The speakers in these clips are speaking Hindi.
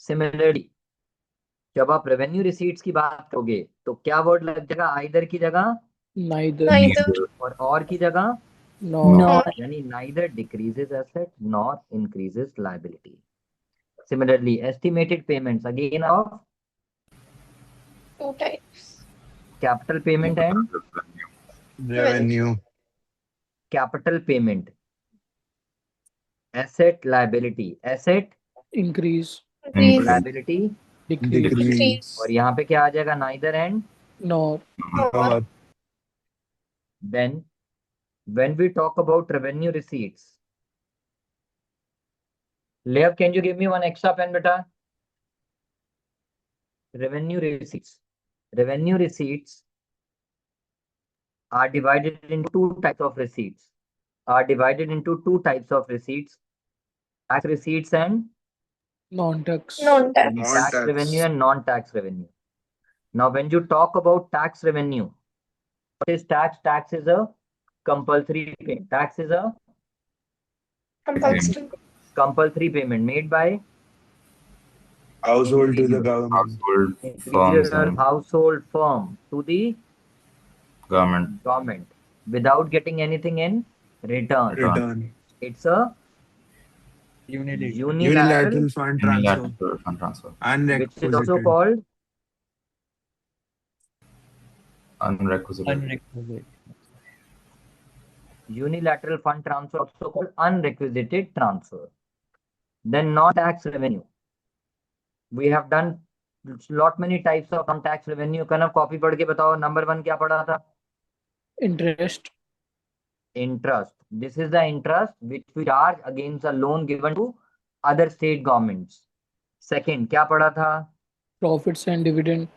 सिमिलरली जब आप रेवेन्यू रिसीट्स की बात करोगे तो क्या वर्ड लग जाएगा? आइदर की जगह Neither. Neither. और की जगह Nor. Nor. यानी neither decreases asset nor increases liability. Similarly, estimated payments again of Two types. capital payment and Revenue. capital payment. Asset liability. Asset Increase. Increase. liability. Decrease. Decrease. और यहाँ पे क्या आ जाएगा? neither and. Nor. Nor. Then when we talk about revenue receipts, Lev, can you give me one extra pen, beta? Revenue receipts. Revenue receipts are divided into two types of receipts. Tax receipts and Non-tax. Non-tax. tax revenue and non-tax revenue. Now, when you talk about tax revenue, what is tax? Tax is a compulsory payment. Tax is a Compulsory. compulsory payment made by Household to the individual. government. Household firms Individual and household firm to the government. without getting anything in return. Return. It's a Unilateral. unilateral, Unilateral fund transfer. Unilateral fund transfer. which is also Unrequisited. called Unrequisite. Unrequisite. unilateral fund transfer, also called unrequisited transfer. Then non-tax revenue. We have done lot many types of non-tax revenue. Kanav copy पढ़ के बताओ. नंबर 1 क्या पढ़ा था? Interest. Interest. This is the interest which we charge against a loan given to other state governments. Second, क्या पढ़ा था? Profits and dividend.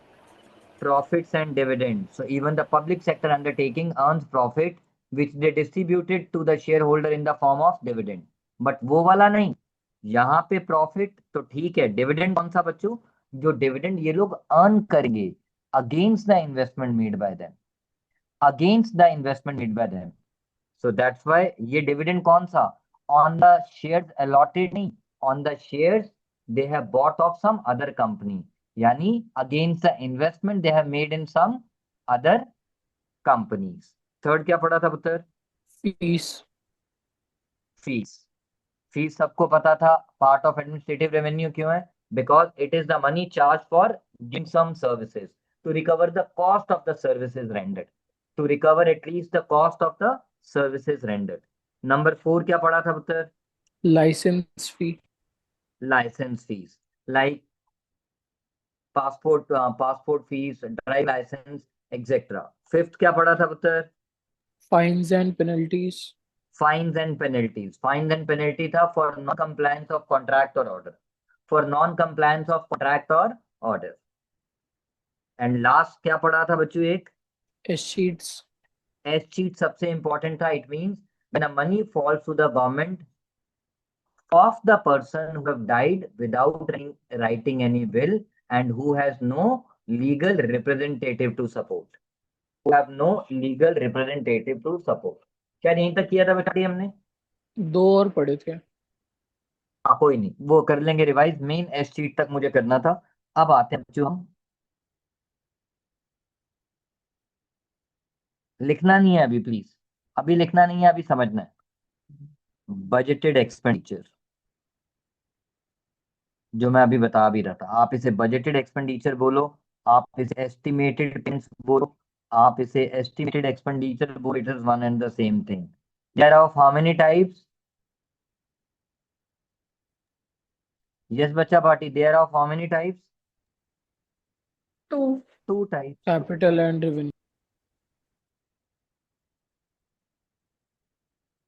Profits and dividends. So even the public sector undertaking earns profit which they distributed to the shareholder in the form of dividend. But वो वाला नहीं. यहाँ पे प्रॉफिट तो ठीक है. डिविडेंड कौन सा बच्चों? जो डिविडेंड ये लोग अर्न करेंगे against the investment made by them. Against the investment made by them. So that's why ये dividend कौन सा? On the shares allotted नहीं, on the shares they have bought of some other company. यानी against the investment they have made in some other companies. Third क्या पढ़ा था पुत्र? Fees. Fees. Fees सबको पता था. Part of administrative revenue क्यों है? Because it is the money charged for giving some services to recover the cost of the services rendered. To recover at least the cost of the services rendered. Number 4 क्या पढ़ा था पुत्र? License fee. License fees like passport fees, drive license, etc. Fifth क्या पढ़ा था पुत्र? Fines and penalties. Fines and penalties. Fines and penalty था for non-compliance of contract or order. For non-compliance of contract or order. And last क्या पढ़ा था बच्चों? एक S-sheets. S-sheet सबसे important था. It means when a money falls to the government of the person who have died without writing any will and who has no legal representative to support. Who have no legal representative to support. क्या यहीं तक किया था बेटा हमने? 2 और पढ़े थे. हाँ कोई नहीं, वो कर लेंगे रिवाइज. मेन एस शीट तक मुझे करना था. अब आते हैं बच्चों हम. लिखना नहीं है अभी प्लीज. अभी लिखना नहीं है, अभी समझना है. बजटेड एक्सपेंडिचर जो मैं अभी बता भी रहा था. आप इसे बजटेड एक्सपेंडिचर बोलो, आप इसे एस्टिमेटेड पेमेंट्स बोलो, आप इसे एस्टिमेटेड एक्सपेंडिचर बोलो. It is one and the same thing. There are of how many types? Yes बच्चा party, there are of how many types? Two. Two types. Capital and revenue.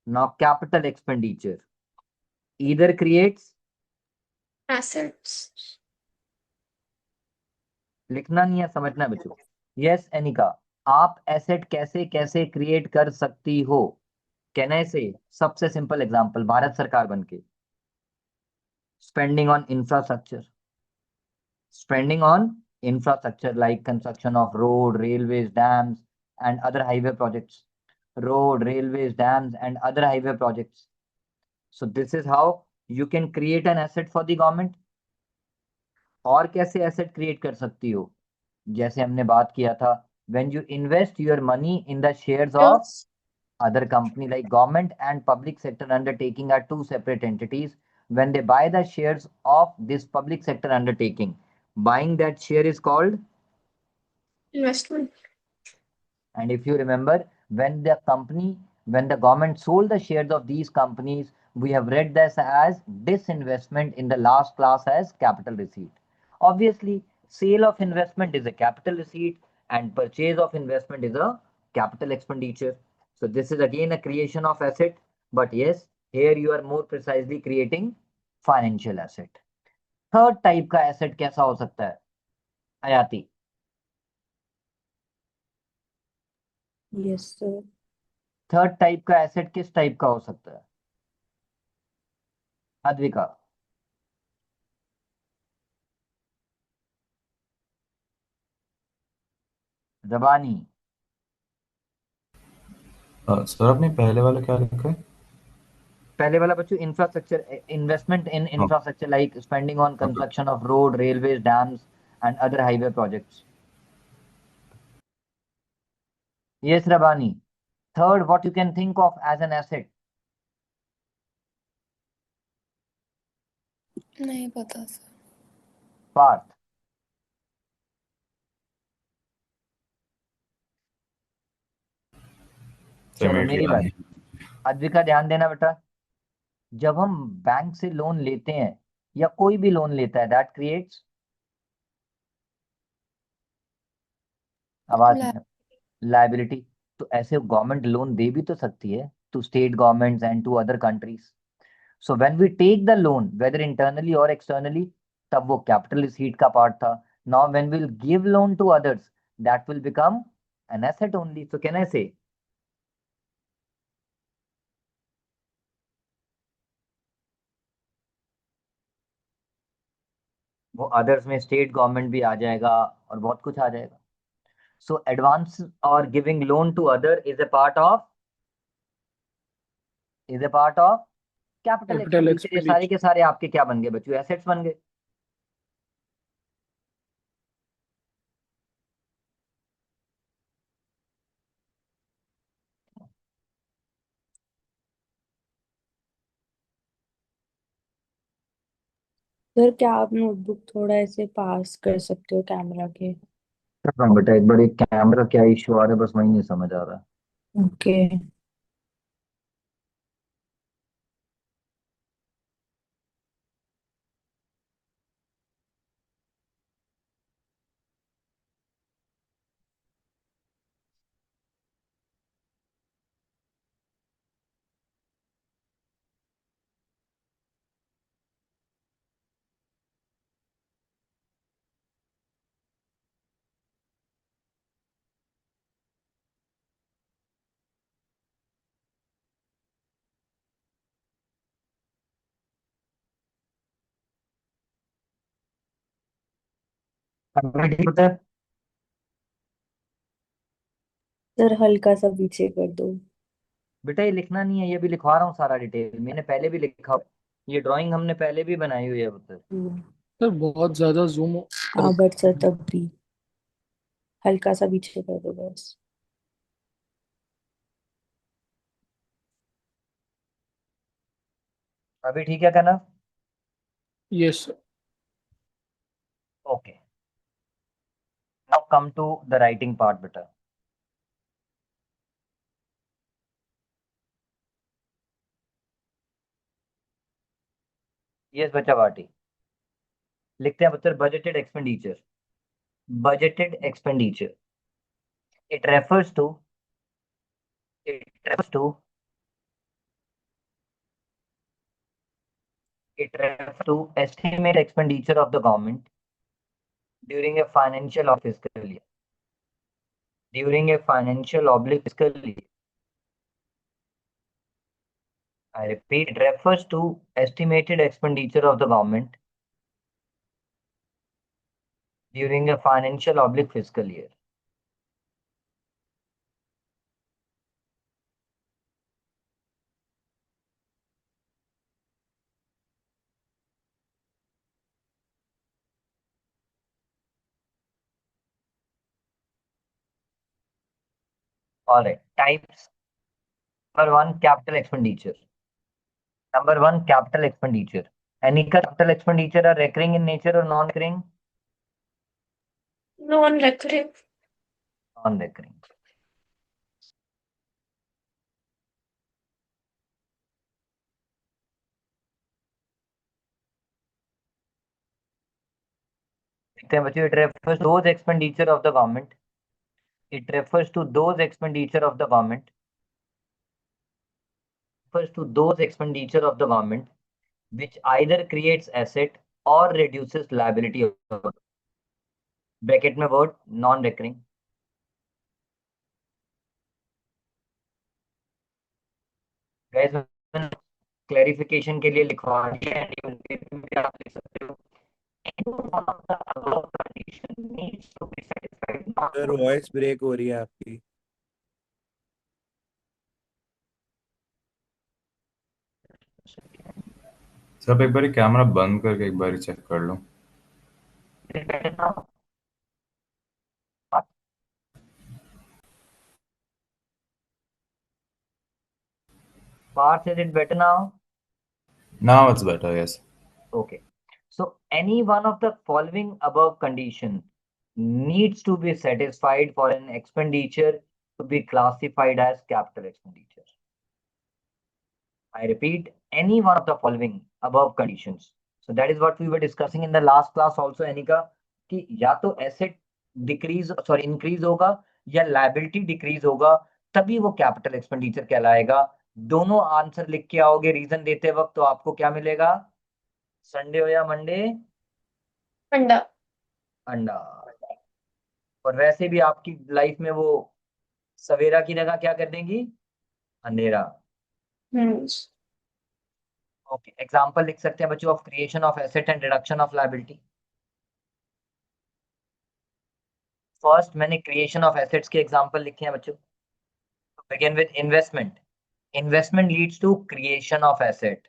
Now capital expenditure either creates. Assets. लिखना नहीं है, समझना है बच्चों. यस एनिका, आप एसेट कैसे कैसे क्रिएट कर सकती हो? कहने से सबसे सिंपल एग्जांपल, भारत सरकार बनके spending on infrastructure. Spending on infrastructure like construction of road, railways, dams and other highway projects. Road, railways, dams and other highway projects. So this is how you can create an asset for the government. और कैसे एसेट क्रिएट कर सकती हो, जैसे हमने बात किया था, when you invest your money in the shares of Yes. other company, like government and public sector undertaking are two separate entities. When they buy the shares of this public sector undertaking, buying that share is called. Investment. And if you remember, when the government sold the shares of these companies, we have read this as disinvestment in the last class as capital receipt. Obviously, sale of investment is a capital receipt and purchase of investment is a capital expenditure. So this is again a creation of asset, but yes, here you are more precisely creating financial asset. Third type का एसेट कैसा हो सकता है आयाति? Yes, sir. थर्ड टाइप का एसेट किस टाइप का हो सकता है अद्विका? रबानी? सर आपने पहले वाला क्या लिखा है? पहले वाला बच्चों इंफ्रास्ट्रक्चर, इन्वेस्टमेंट इन हाँ, infrastructure like spending on okay. Construction of road, railways, dams and other highway projects. Yes, Rabani. Third, what you can think of as an asset? नहीं पता सर. Parth. चलो पेमेंट मेरी लिया बात. नहीं। अद्विका ध्यान देना बेटा, जब हम बैंक से लोन लेते हैं या कोई भी लोन लेता है, दैट क्रिएट्स आवाज ला- लाइबिलिटी. तो ऐसे गवर्नमेंट लोन दे भी तो सकती है to state governments and to other countries. So when we take the loan whether internally और एक्सटर्नली, तब वो कैपिटल रिसीट का पार्ट था. Now when will give loan to others, that will become an asset only. So can I say वो अदर्स में स्टेट गवर्नमेंट भी आ जाएगा और बहुत कुछ आ जाएगा. सो एडवांस और giving loan to other is a part of capital capital expenditure. ये सारे एक्सपेंडिचर. के सारे आपके क्या बन गए बच्चों? एसेट्स बन गए. सर क्या आप नोटबुक थोड़ा ऐसे पास कर सकते हो कैमरा के? हाँ बेटा, एक बार एक कैमरा क्या इश्यू आ रहा है, बस वही नहीं समझ आ रहा. ओके. अभी ठीक होता है? सर हल्का सा पीछे कर दो. बेटा ये लिखना नहीं है, ये भी लिखवा रहा हूँ सारा डिटेल, मैंने पहले भी लिखा हुआ है. ये ड्राइंग हमने पहले भी बनाई हुई है पुत्र. सर बहुत ज्यादा जूम हाँ बट सर तब भी हल्का सा पीछे कर दो बस. अभी ठीक है कहना? Yes sir. Okay, now come to the writing part बेटा. यस बच्चा बाटी. लिखते हैं पुत्र budgeted expenditure. Budgeted expenditure, it refers to it refers to it refers to estimate expenditure of the government during a financial or fiscal year. During a financial oblique fiscal year. I repeat, it refers to estimated expenditure of the government during a financial oblique fiscal year. All right. Types. Number one, capital expenditure. Number one, capital expenditure. Any capital expenditure are recurring in nature or non-recurring? Non-recurring. Non-recurring. देखते हैं बच्चों, it refers to those expenditure of the government. It refers to those expenditure of the government. Refers to those expenditure of the government which either creates asset or reduces liability. Bracket में word non recurring. Guys clarification के लिए लिखवा दिया है, आप लिख सकते हो. One of the above condition needs to be satisfied. Sir voice break हो रही है आपकी. सर आप एक बार कैमरा बंद करके एक बार चेक कर लो. Parth, is it better now? Now it's better, yes. Okay. So any one of the following above condition needs to be satisfied for an expenditure to be classified as capital expenditure. I repeat, any one of the following above conditions. So that is what we were discussing in the last class also, Anika, कि या तो asset increase होगा या liability decrease होगा, तभी वो capital expenditure कहलाएगा. दोनों आंसर लिख के आओगे रीजन देते वक्त, तो आपको क्या मिलेगा? संडे हो या मंडे? अंडा. अंडा. और वैसे भी आपकी लाइफ में वो सवेरा की जगह क्या कर देंगी? अंधेरा. ओके. एग्जांपल लिख सकते हैं बच्चों of creation of asset and reduction of liability. First मैंने क्रिएशन ऑफ एसेट्स के एग्जांपल लिखे हैं बच्चों. Begin with investment. Investment leads to creation of asset.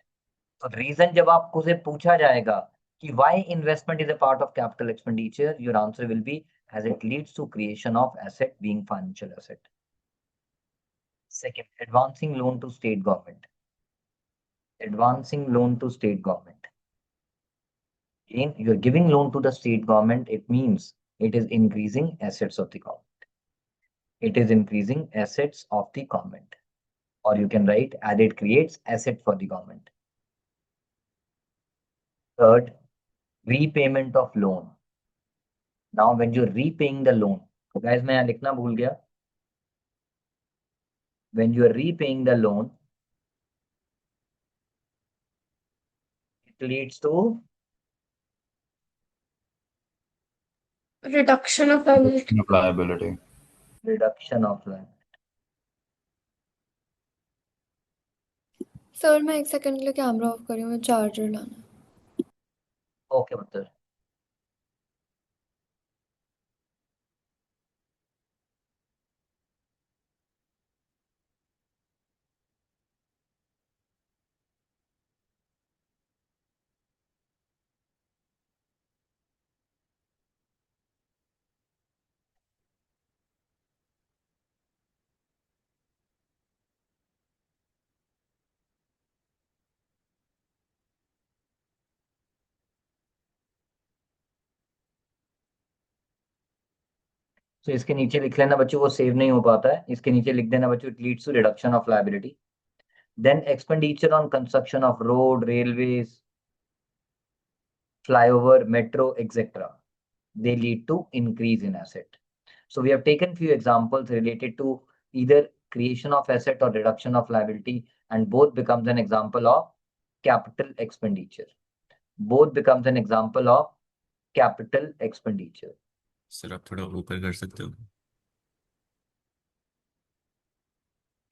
तो रीजन जब आपको से पूछा जाएगा कि why investment is a part of capital expenditure, your answer will be as it leads to creation of asset being financial asset. Second, advancing loan to state government. Advancing loan to state government. Again, you're giving loan to the state government, it means it is increasing assets of the government. It is increasing assets of the government. Or you can write, as it creates asset for the government. Third, repayment of loan. Now, when you're repaying the loan, guys, मैं यहाँ लिखना भूल गया. When you are repaying the loan, it leads to Reduction of liability. Of liability. reduction of liability. Sir मैं एक सेकंड के लिए कैमरा ऑफ कर रही हूँ, मैं चार्जर लाना. ओके मतलब. तो इसके नीचे लिख लेना बच्चों, वो सेव नहीं हो पाता है. इसके नीचे लिख देना बच्चों, it leads to reduction of liability. Then expenditure on construction of road, railways, flyover, metro, etc. They lead to increase in asset. So we have taken few examples related to either creation of asset or reduction of liability, and both becomes an example of capital expenditure. Both becomes an example of capital expenditure. Sir आप थोड़ा ऊपर कर सकते हो?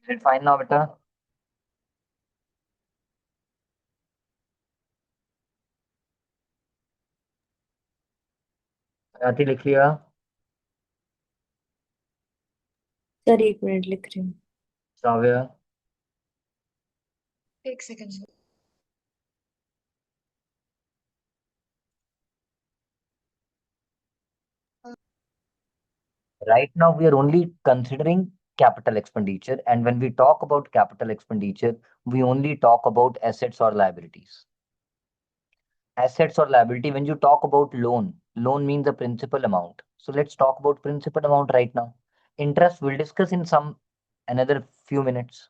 Is it fine now, beta? आती लिख लिया. सर 1 मिनट लिख रही हूँ. साव्या. एक second. Right now we are only considering capital expenditure. And when we talk about capital expenditure, we only talk about assets or liabilities. Assets or liability, when you talk about loan means the principal amount. So let's talk about principal amount right now. Interest we'll discuss in some another few minutes.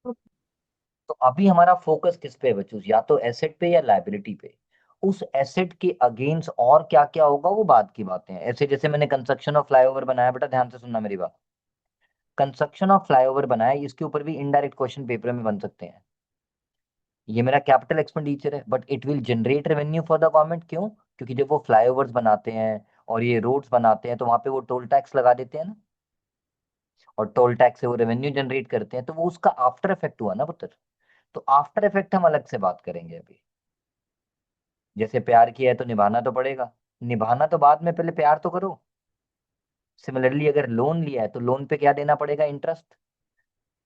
तो अभी हमारा फोकस किस पे है बच्चों, या तो एसेट पे या लाइबिलिटी पे। उस एसेट के अगेंस्ट और क्या क्या होगा वो बाद की बातें हैं। ऐसे जैसे मैंने कंस्ट्रक्शन ऑफ फ्लाईओवर बनाया, बेटा ध्यान से सुनना मेरी बात। कंस्ट्रक्शन ऑफ फ्लाईओवर बनाया, इसके ऊपर भी इनडायरेक्ट क्वेश्चन पेपर में बन सकते हैं। ये मेरा कैपिटल एक्सपेंडिचर है, but it will generate revenue for the government. क्यों? क्योंकि जब वो फ्लाईओवर्स बनाते हैं और ये रोड्स बनाते हैं तो वहां पे वो टोल टैक्स लगा देते हैं ना, और टोल टैक्स से वो रेवेन्यू जनरेट करते हैं, तो वो उसका आफ्टर इफेक्ट हुआ ना पुत्र। तो आफ्टर इफेक्ट हम अलग से बात करेंगे अभी। जैसे प्यार किया है तो निभाना तो पड़ेगा, निभाना तो बाद में, पहले प्यार तो करो। सिमिलरली अगर लोन लिया है तो लोन पे क्या देना पड़ेगा, इंटरेस्ट।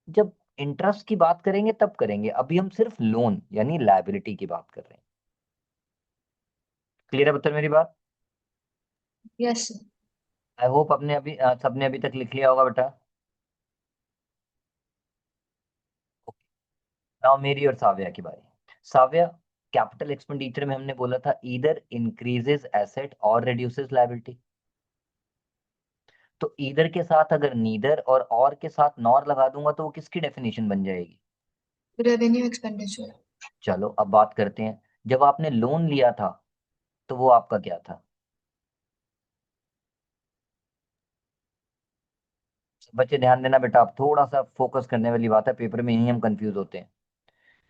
जब इंटरेस्ट की बात करेंगे तब करेंगे, अभी हम सिर्फ लोन यानी लायबिलिटी की बात कर रहे हैं। क्लियर है पुत्र मेरी बात? यस आई होप अपने अभी सबने अभी तक लिख लिया होगा बेटा। नाउ मेरी और साव्या की बारी। साव्या, कैपिटल एक्सपेंडिचर में हमने बोला था ईदर इंक्रीजेस एसेट और रिड्यूसेस लायबिलिटी। तो ईदर के साथ अगर नीदर और के साथ नॉर लगा दूंगा तो वो किसकी डेफिनेशन बन जाएगी? Revenue expenditure. चलो अब बात करते हैं, जब आपने लोन लिया था तो वो आपका क्या था? बच्चे ध्यान देना बेटा, आप थोड़ा सा फोकस करने वाली बात है, पेपर में ही हम कंफ्यूज होते हैं।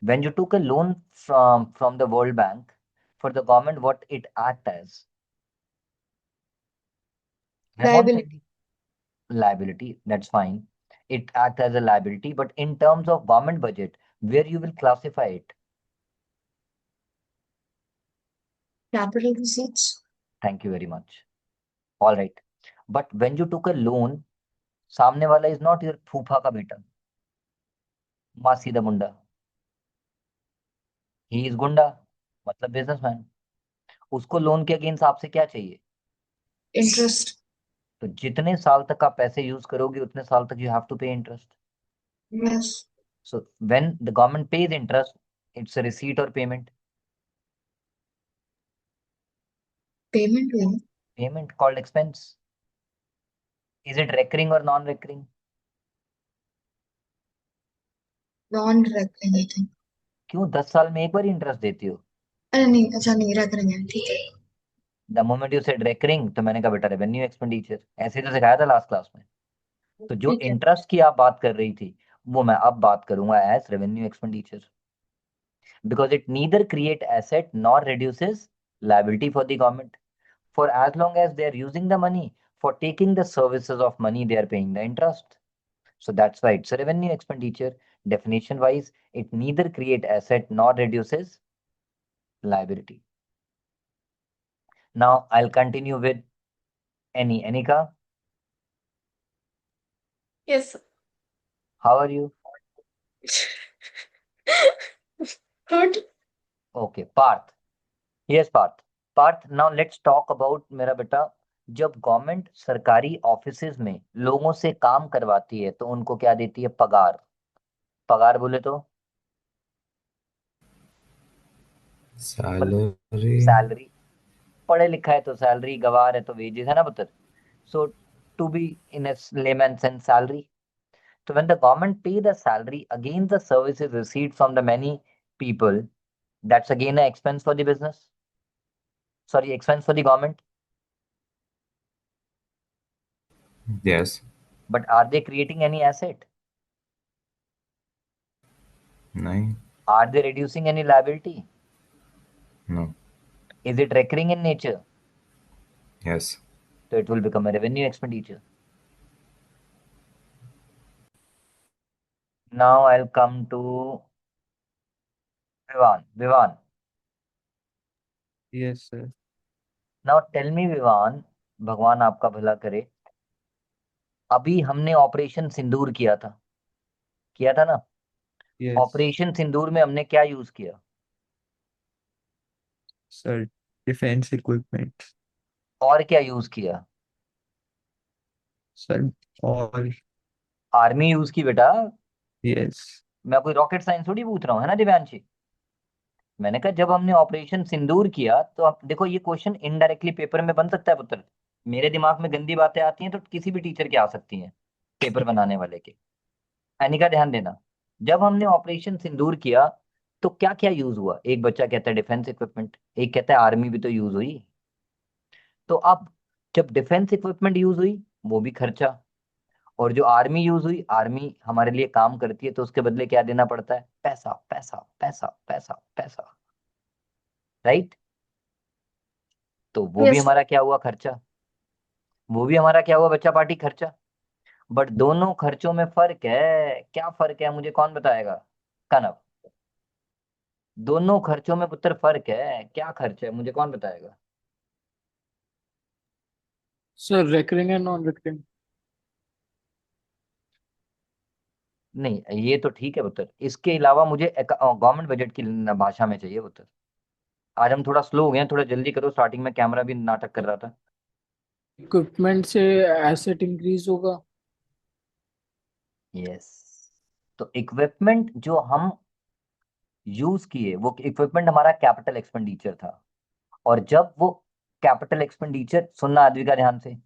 When you took a loan from the World Bank for the government, what it act as? Liability. Liability, that's fine. It act as a liability, but in terms of government budget, where you will classify it? Capital receipts. Thank you very much. All right. But when you took a loan, सामने वाला is not your फूफा का बेटा, मासी दा मुंडा। He is गुंडा, मतलब बिजनेसमैन। उसको लोन के अगेंस्ट आपसे क्या चाहिए? Interest. तो जितने साल तक आप पैसे यूज करोगे उतने साल तक यू हैव टू पे interest. Yes. So when the government pays interest, it's a receipt or payment? Payment will. Payment called expense. Is it recurring or non-recurring? Non-recurring, I think. क्यों 10 साल में एक बार इंटरेस्ट देती हो? अरे नहीं, अच्छा नहीं recurring है, ठीक है। The moment you said recurring तो मैंने कहा बेटा रेवेन्यू एक्सपेंडिचर, ऐसे तो सिखाया था लास्ट क्लास में। तो जो ठीक है। इंटरेस्ट की आप बात कर रही थी वो मैं अब बात करूंगा as revenue expenditure, because it neither create asset nor reduces liability for the government, for as long as they are using the money for taking the services of money, they are paying the interest. So that's why it's a revenue expenditure. Definition wise, it neither create asset nor reduces liability. Now I'll continue with Anika. Yes How are you? Good Okay, Parth. Yes, Parth. Parth, now let's talk about मेरा बेटा, जब गवर्नमेंट सरकारी ऑफिसेज में लोगों से काम करवाती है तो उनको क्या देती है? पगार। पगार बोले तो सैलरी। सैलरी। पढ़े लिखा है तो सैलरी, गवार है तो वेजेस, है ना पुत्र? So to be in a layman sense, salary. So when the government pay the salary against the services received from the many people, that's again an expense for the business. Sorry, expense for the government. Yes. But are they creating any asset? नहीं. Are they reducing any liability? No. Is it recurring in nature? Yes. So it will become a revenue expenditure. Now I'll come to Vivan. Vivan. Yes, sir. Now tell me Vivan, भगवान आपका भला करे, अभी हमने ऑपरेशन सिंदूर किया था ना? Yes, ऑपरेशन सिंदूर में हमने क्या यूज किया? sir. Defense equipment, और क्या यूज किया? sir. All आर्मी यूज की बेटा, Yes. मैं कोई रॉकेट साइंस थोड़ी पूछ रहा हूँ, है ना दिव्यांशी। मैंने कहा जब हमने ऑपरेशन सिंदूर किया तो आप देखो ये क्वेश्चन इनडायरेक्टली पेपर में बन सकता है पुत्र। मेरे दिमाग में गंदी बातें आती हैं तो किसी भी टीचर के आ सकती हैं, पेपर बनाने वाले के। एनिका ध्यान देना, जब हमने ऑपरेशन सिंदूर किया तो क्या क्या यूज हुआ। एक बच्चा कहता है डिफेंस इक्विपमेंट, एक कहता है आर्मी भी तो यूज हुई। तो अब जब डिफेंस इक्विपमेंट यूज हुई वो भी खर्चा, और जो आर्मी यूज हुई, आर्मी हमारे लिए काम करती है तो उसके बदले क्या देना पड़ता है, पैसा पैसा पैसा पैसा पैसा, राइट। तो वो भी Yes, हमारा क्या हुआ, खर्चा। वो भी हमारा क्या हुआ बच्चा पार्टी, खर्चा। बट दोनों खर्चों में फर्क है, क्या फर्क है मुझे कौन बताएगा, कनव। दोनों खर्चों में पुत्र फर्क है, क्या खर्च है मुझे कौन बताएगा। Sir recurring and non recurring. नहीं ये तो ठीक है पुत्र, इसके अलावा मुझे गवर्नमेंट बजट की भाषा में चाहिए पुत्र। आज हम थोड़ा स्लो हो गए हैं, थोड़ा जल्दी करो, स्टार्टिंग में कैमरा भी नाटक कर रहा था। इक्विपमेंट से एसेट इंक्रीज होगा। यस, तो इक्विपमेंट जो हम यूज किए वो इक्विपमेंट हमारा कैपिटल एक्सपेंडिचर था। और जब वो कैपिटल एक्सपेंडिचर, सुनना आद्विका ध्यान से,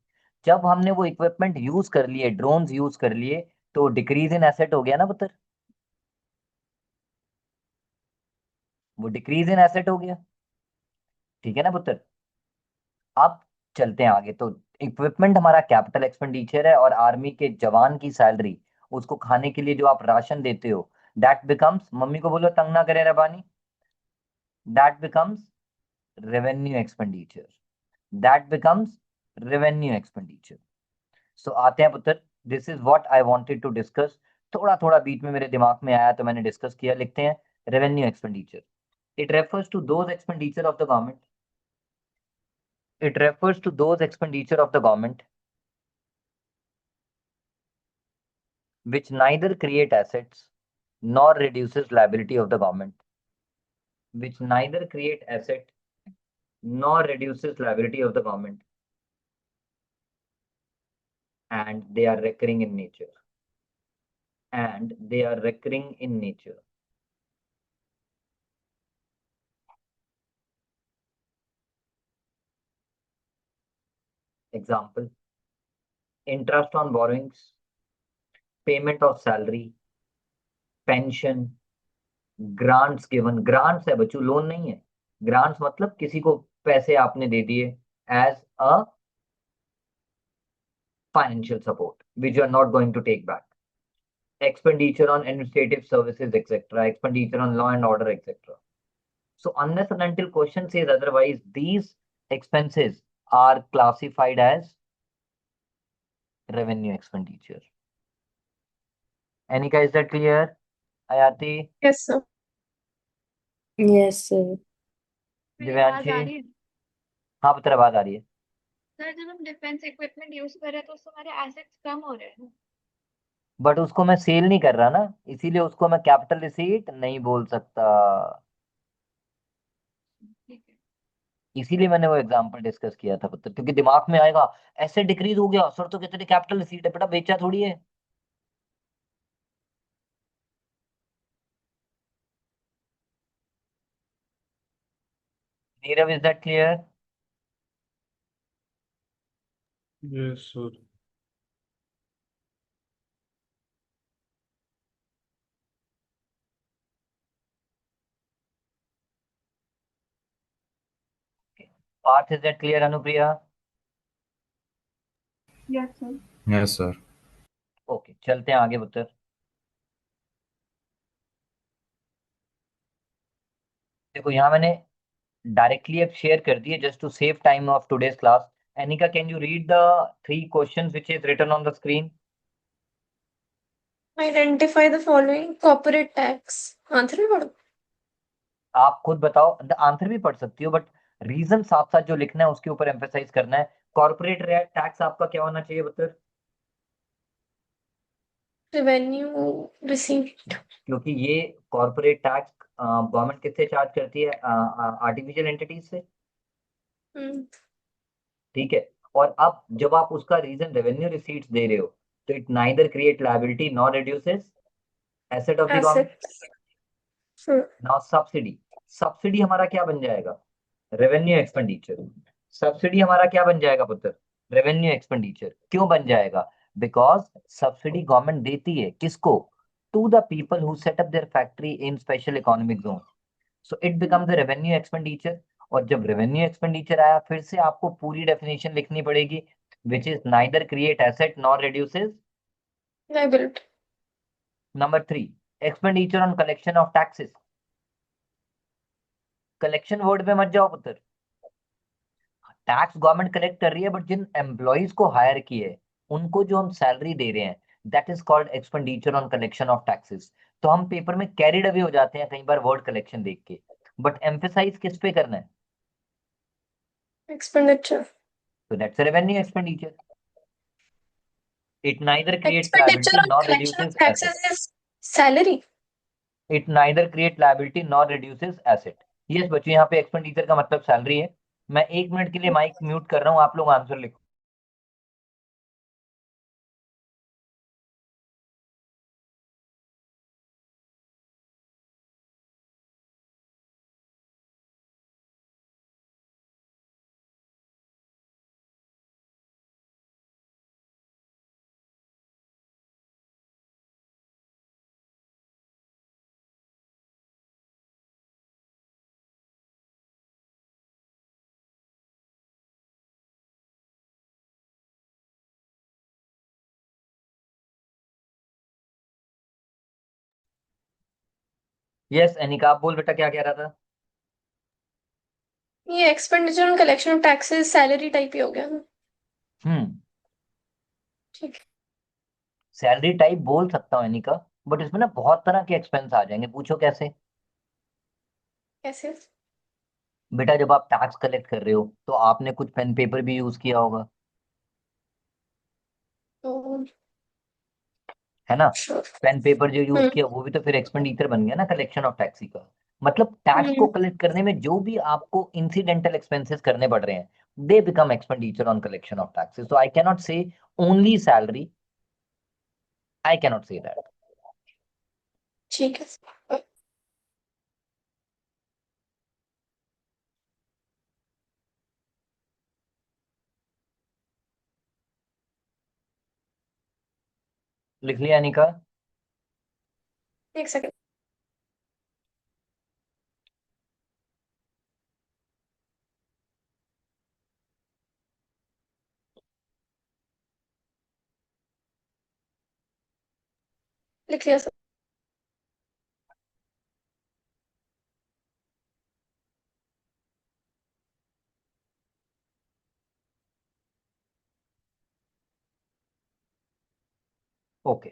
जब हमने वो इक्विपमेंट यूज कर लिए, ड्रोन्स यूज कर लिए, तो डिक्रीज इन एसेट हो गया ना पुत्र, वो डिक्रीज इन एसेट हो गया, ठीक है ना पुत्र। अब चलते हैं आगे। तो इक्विपमेंट हमारा कैपिटल एक्सपेंडिचर है, और आर्मी के जवान की सैलरी, उसको खाने के लिए जो आप राशन देते हो, दैट बिकम्स, मम्मी को बोलो तंग ना करे Rabani, that becomes revenue expenditure, that becomes revenue expenditure. So आते हैं पुत्र, this is what I wanted to discuss. थोड़ा थोड़ा बीच में मेरे दिमाग में आया तो मैंने डिस्कस किया। लिखते हैं revenue expenditure, it refers to those expenditure of the government, it refers to those expenditure of the government which neither create assets nor reduces liability of the government, which neither create asset nor reduces liability of the government, and they are recurring in nature, and they are recurring in nature. Example: interest on borrowings, payment of salary, pension, grants given. Grants है बच्चों, लोन नहीं है। grants मतलब किसी को पैसे आपने दे दिए as a financial support which you are not going to take back. Expenditure on administrative services, etc., expenditure on law and order, etc. So unless and until question says otherwise, these expenses are classified as revenue expenditure. Anika, is that clear? Ayati, yes, sir. Yes, sir. मेरी आवाज आ दिव्यांशी, रही है? हाँ पुत्र आवाज आ रही है। सर जब हम डिफेंस इक्विपमेंट यूज कर रहे हैं तो उससे हमारे एसेट्स कम हो रहे हैं। बट उसको मैं सेल नहीं कर रहा ना, इसीलिए उसको मैं कैपिटल रिसीट नहीं बोल सकता। ठीक है। इसीलिए मैंने वो एग्जांपल डिस्कस किया था पुत्र, क्योंकि दिमाग में आएगा ऐसे डिक्रीज हो गया सर, तो कहते थे कैपिटल रिसीट है, बेटा बेचा थोड़ी है। Nirav, is that clear? Yes sir. Parth, is that clear Anupriya? Yes sir. Yes sir. Okay, चलते हैं आगे पुत्र। देखो यहाँ मैंने डायरेक्टली अब शेयर कर दिए just to save time of today's class. Anika, can you read the 3 questions which is written on the screen? Identify the following corporate tax. Answer भी पढ़ो। आप खुद बताओ, द आंसर भी पढ़ सकती हो बट रीजन साथ साथ जो लिखना है उसके ऊपर एम्फेसाइज करना है। कॉर्पोरेट टैक्स आपका क्या होना चाहिए पुत्र? Revenue receipt. क्योंकि ये कॉर्पोरेट टैक्स गवर्नमेंट किससे चार्ज करती है, आर्टिफिशियल एंटिटीज से, ठीक है। और अब जब आप उसका रीजन रेवेन्यू रिसीट्स दे रहे हो So it neither create liability nor reduces asset of the government. Asset. Now subsidy हमारा क्या बन जाएगा? Revenue expenditure. सब्सिडी हमारा क्या बन जाएगा पुत्र? Revenue expenditure. क्यों बन जाएगा? बिकॉज सब्सिडी गवर्नमेंट देती है किसको? To the people who set up their factory in special economic zone. So it becomes a revenue expenditure. और जब रेवेन्यू एक्सपेंडिचर आया, फिर से आपको पूरी डेफिनेशन लिखनी पड़ेगी, which is neither create asset nor reduces Liability. Number 3, expenditure on collection of taxes. Collection word पे मत जाओ पुत्र। टैक्स गवर्नमेंट कलेक्ट कर रही है, बट जिन एम्प्लॉइज को हायर किए उनको जो हम सैलरी दे रहे हैं, that is called expenditure on collection of taxes. तो हम पेपर में कैरिड अवे हो जाते हैं कई बार वर्ड कलेक्शन देख के, बट एम्फेसाइज किस पे करना है? Expenditure. So that's a revenue expenditure. It neither creates Expenditure liability on nor collection of reduces asset. taxes is salary. It neither creates liability nor reduces asset. Yes बच्चों, यहाँ पे एक्सपेंडिचर का मतलब सैलरी है। मैं 1 मिनट के लिए माइक म्यूट कर रहा हूँ, आप लोग आंसर लिखो। यस अनिका, आप बोल बेटा, क्या कह रहा था? ये expenditure on collection of taxes salary type ही हो गया ना। ठीक है। सैलरी टाइप बोल सकता हूँ अनिका, बट इसमें ना बहुत तरह के एक्सपेंस आ जाएंगे। पूछो कैसे? कैसे? बेटा जब आप टैक्स कलेक्ट कर रहे हो तो आपने कुछ पेन पेपर भी यूज किया होगा, तो है ना? श्योर। पेन पेपर जो यूज किया वो भी तो फिर एक्सपेंडिचर बन गया ना कलेक्शन ऑफ टैक्स का। मतलब टैक्स को कलेक्ट करने में जो भी आपको इंसिडेंटल एक्सपेंसेस करने पड़ रहे हैं, they become expenditure on collection of taxes. So I cannot say only salary, I cannot say that. ठीक है। लिख लिया अनिका? एक सेकंड। लिख लिया सर। ओके,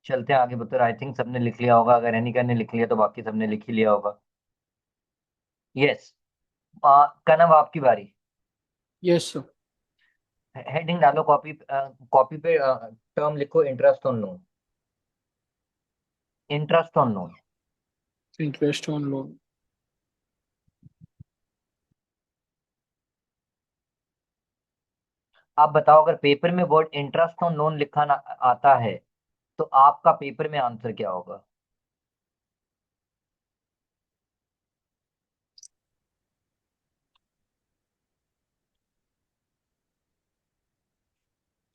चलते हैं आगे पुत्र। आई थिंक सबने लिख लिया होगा, अगर अनिका ने लिख लिया तो बाकी सबने लिख ही लिया होगा। यस कनव, आपकी बारी। Yes sir. हेडिंग डालो, कॉपी कॉपी पे टर्म लिखो, interest on loan. Interest on loan. Interest on loan. आप बताओ, अगर पेपर में वर्ड इंटरेस्ट ऑन लोन लिखा ना आता है तो आपका पेपर में आंसर क्या होगा?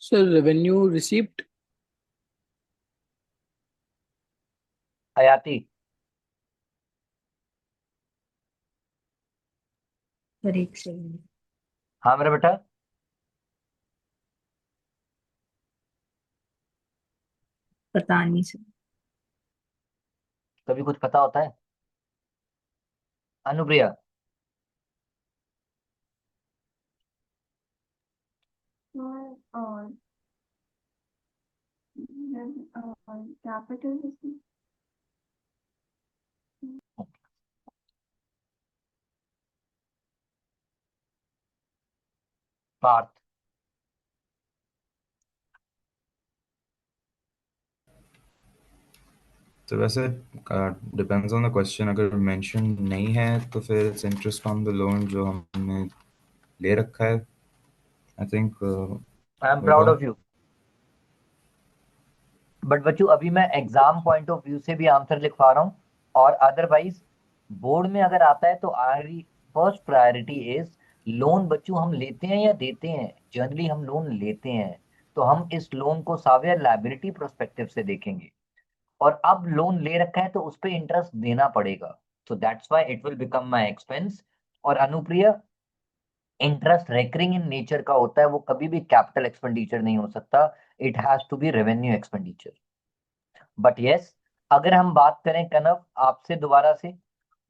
Sir revenue receipt. हयाती? सर एक सेकंड। हाँ मेरा बेटा। पता नहीं सर। कभी कुछ पता होता है? अनुप्रिया? और कैपिटल पार्थ? तो वैसे डिपेंड्स ऑन द क्वेश्चन, अगर मेंशन नहीं है तो फिर it's interest on the loan जो हमने ले रखा है। I think I am proud of you. But बच्चों अभी मैं एग्जाम पॉइंट ऑफ व्यू से भी आंसर लिखवा रहा हूँ, और अदरवाइज बोर्ड में अगर आता है तो आरी फर्स्ट प्रायोरिटी इज लोन। बच्चों हम लेते हैं या देते हैं? जनरली हम लोन लेते हैं, तो हम इस लोन को सावे लायबिलिटी प्रोस्पेक्टिव से देखेंगे, और अब लोन ले रखा है तो उस पर इंटरेस्ट देना पड़ेगा, so that's why it will become my expense. और Anupriya, interest recurring in nature का होता है, वो कभी भी कैपिटल एक्सपेंडिचर नहीं हो सकता, it has to be revenue expenditure. But yes, अगर हम बात करें कनव आपसे दोबारा से,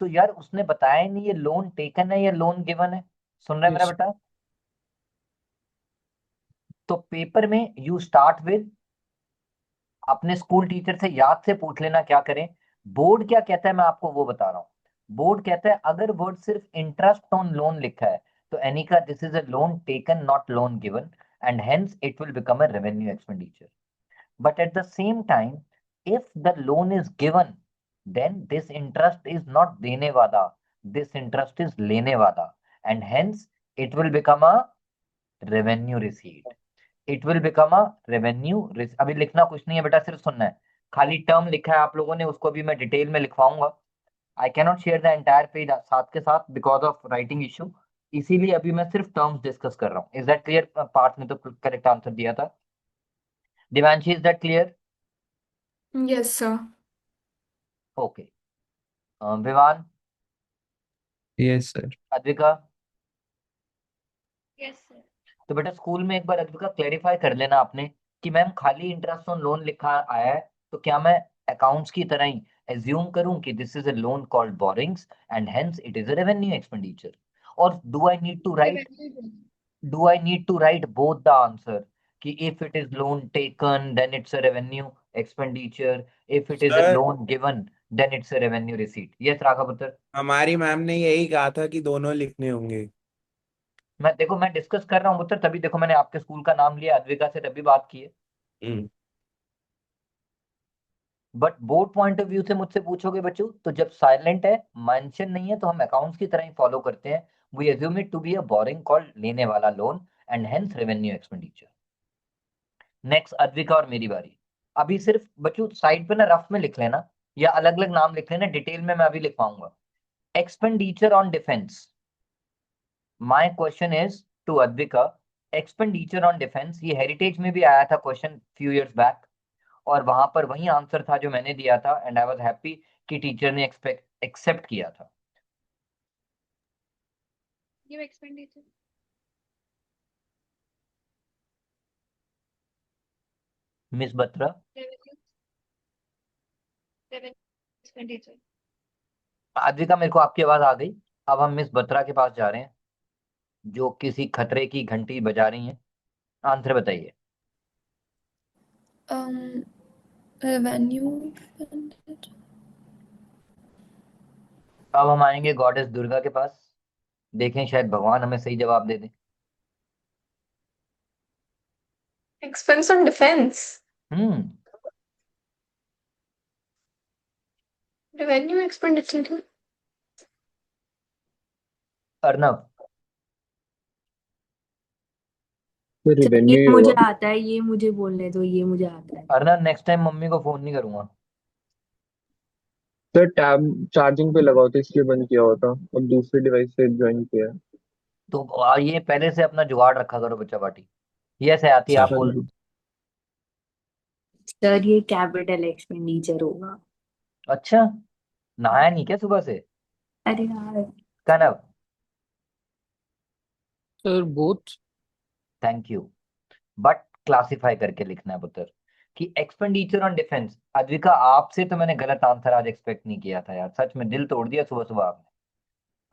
तो यार उसने बताया ही नहीं ये लोन टेकन है या लोन गिवन है। सुन रहा है मेरा Yes. बेटा? तो पेपर में यू स्टार्ट विद, अपने स्कूल टीचर से याद से पूछ लेना क्या करें। बोर्ड क्या कहता है मैं आपको वो बता रहा हूँ। बोर्ड कहता है अगर वर्ड सिर्फ इंटरेस्ट ऑन लोन लिखा है तो Aneka this is a loan taken not loan given, and hence it will become a revenue expenditure. But at the same time, if the loan is given, then this interest is not dene wada, this interest is lene wada, and hence it will become a revenue receipt. It will become a revenue receipt. अभी लिखना कुछ नहीं है बेटा, सिर्फ सुनना है। खाली टर्म लिखा है आप लोगों ने, उसको अभी मैं डिटेल में लिखवाऊंगा। I cannot share the entire page साथ के साथ बिकॉज ऑफ राइटिंग इशू, इसीलिए अभी मैं सिर्फ टर्म्स डिस्कस कर रहा हूँ। Is that clear? पार्थ ने तो करेक्ट आंसर दिया था। Divanshi, is that clear? Yes, sir. ओके। Vivaan, Yes, sir. Advika, yes sir. तो बेटा स्कूल में एक बार अद्विका क्लेरिफाई कर लेना आपने कि मैम खाली इंटरेस्ट ऑन लोन लिखा आया है, तो क्या मैं अकाउंट्स की तरह ही एज्यूम करूं कि this is a loan called borrowings and hence it is a revenue expenditure? और do I need to write both the answer कि if it is loan taken then it's a revenue expenditure, if it is a sir loan given then it's a revenue receipt? Yes Raghav पुत्र। हमारी मैम ने यही कहा था कि दोनों लिखने होंगे। मैं देखो मैं डिस्कस कर रहा हूँ पुत्र, तभी देखो मैंने आपके स्कूल का नाम लिया, अद्विका से तभी बात की है। Hmm. But board point of view से मुझसे पूछोगे बच्चों, तो जब साइलेंट है, मेंशन नहीं है, तो हम अकाउंट्स की तरह ही फॉलो करते हैं। We assume it to be a borrowing called लेने वाला loan and hence revenue expenditure. Next Advika और मेरी बारी। अभी सिर्फ बच्चों साइड पे ना रफ में लिख लेना, या अलग अलग नाम लिख लेना, डिटेल में मैं अभी लिखवाऊंगा। Expenditure on defence, my question is to Advika, expenditure on defence, ये हेरिटेज में भी आया था क्वेश्चन फ्यू इयर्स बैक, और वहां पर वही आंसर था जो मैंने दिया था, एंड आई वाज हैप्पी कि टीचर ने एक्सेप्ट किया था। New expenditure, miss Batra, revenue, revenue expenditure. Advika मेरे को आपकी आवाज आ गई। अब हम मिस बत्रा के पास जा रहे हैं जो किसी खतरे की घंटी बजा रही हैं। आंसर बताइए। रेवेन्यू। अब हम आएंगे गॉडेस दुर्गा के पास, देखें शायद भगवान हमें सही जवाब दे दें। Expense on defense. Hmm Revenue expenditure. Arnav, तो सर ये रेवेन्यू ही मुझे होगा। आता है, ये मुझे बोलने दो, ये मुझे आता है। अर्नव नेक्स्ट टाइम मम्मी को फोन नहीं करूंगा। सर टैब चार्जिंग पे लगा होता इसलिए बंद किया होता, और दूसरे डिवाइस से ज्वाइन किया है। तो ये पहले से अपना जुगाड़ रखा करो बच्चा पार्टी। यस है आती, आप सर हाँ बोल। जी। सर ये कैपिटल एक्सपेंडिचर होगा। अच्छा, नहाया नहीं क्या सुबह से? अरे यार। Kanav, sir both. Thank you, but classify करके लिखना है पुत्र कि एक्सपेंडिचर ऑन डिफेंस। अद्विका आपसे तो मैंने गलत आंसर आज एक्सपेक्ट नहीं किया था यार, सच में दिल तोड़ दिया सुबह सुबह आपने।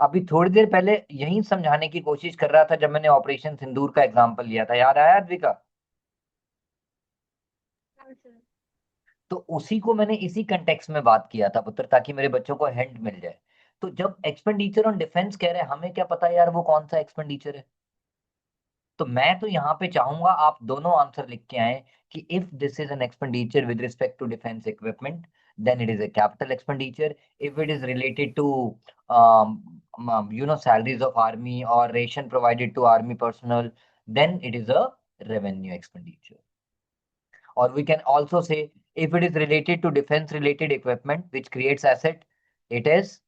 अभी थोड़ी देर पहले यही समझाने की कोशिश कर रहा था जब मैंने ऑपरेशन सिंदूर का एग्जांपल लिया था, याद आया अद्विका? हाँ सर। तो उसी को मैंने इसी कंटेक्स्ट में बात किया था पुत्र, ताकि मेरे बच्चों को हिंट मिल जाए। तो जब एक्सपेंडिचर ऑन डिफेंस कह रहे हैं, हमें क्या पता यार वो कौन सा एक्सपेंडिचर है? तो मैं तो यहाँ पे चाहूंगा आप दोनों आंसर लिख के आए कि if this is an expenditure with respect to defence equipment then it is a capital expenditure, if it is related to salaries of army or ration provided to army personnel then it is a revenue expenditure. Or we can also say If it is related to defense related equipment which creates asset, it is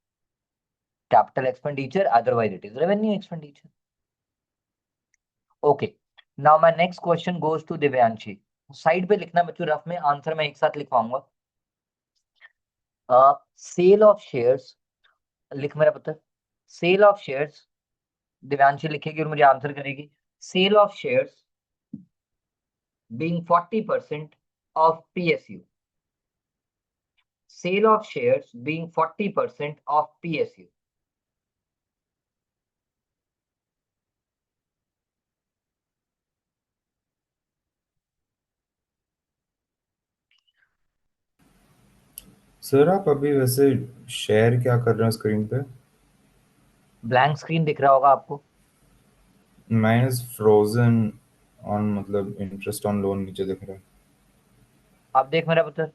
capital expenditure, otherwise it is revenue expenditure. Okay, now my next question goes to Divyanshi. Side पे लिखना बच्चों, रफ में आंसर मैं एक साथ लिखवाऊंगा. सेल ऑफ शेयर्स, लिख मेरा पुत्र. सेल ऑफ शेयर्स, दिव्यांशी लिखेगी और मुझे आंसर करेगी. Sale of shares being 40% of PSU. Sale of shares being 40% of PSU. Sir आप अभी वैसे शेयर क्या कर रहे हैं स्क्रीन पे? ब्लैंक स्क्रीन दिख रहा होगा आपको. माइनस फ्रोजन ऑन, मतलब इंटरेस्ट ऑन लोन नीचे दिख रहा है. आप देख मेरा पुत्र.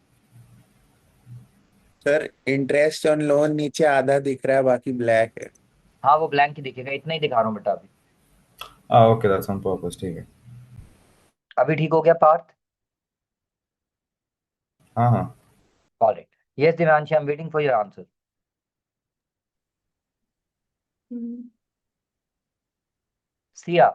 सर इंटरेस्ट ऑन लोन नीचे आधा दिख रहा है, बाकी ब्लैक है. हाँ वो ब्लैंक ही दिखेगा, इतना ही दिखा रहा हूँ बेटा अभी. Okay, that's on purpose. ठीक है. अभी ठीक हो गया पार्थ? हाँ हाँ. Alright. Yes, Divyanshi, I'm waiting for your answer. Sia,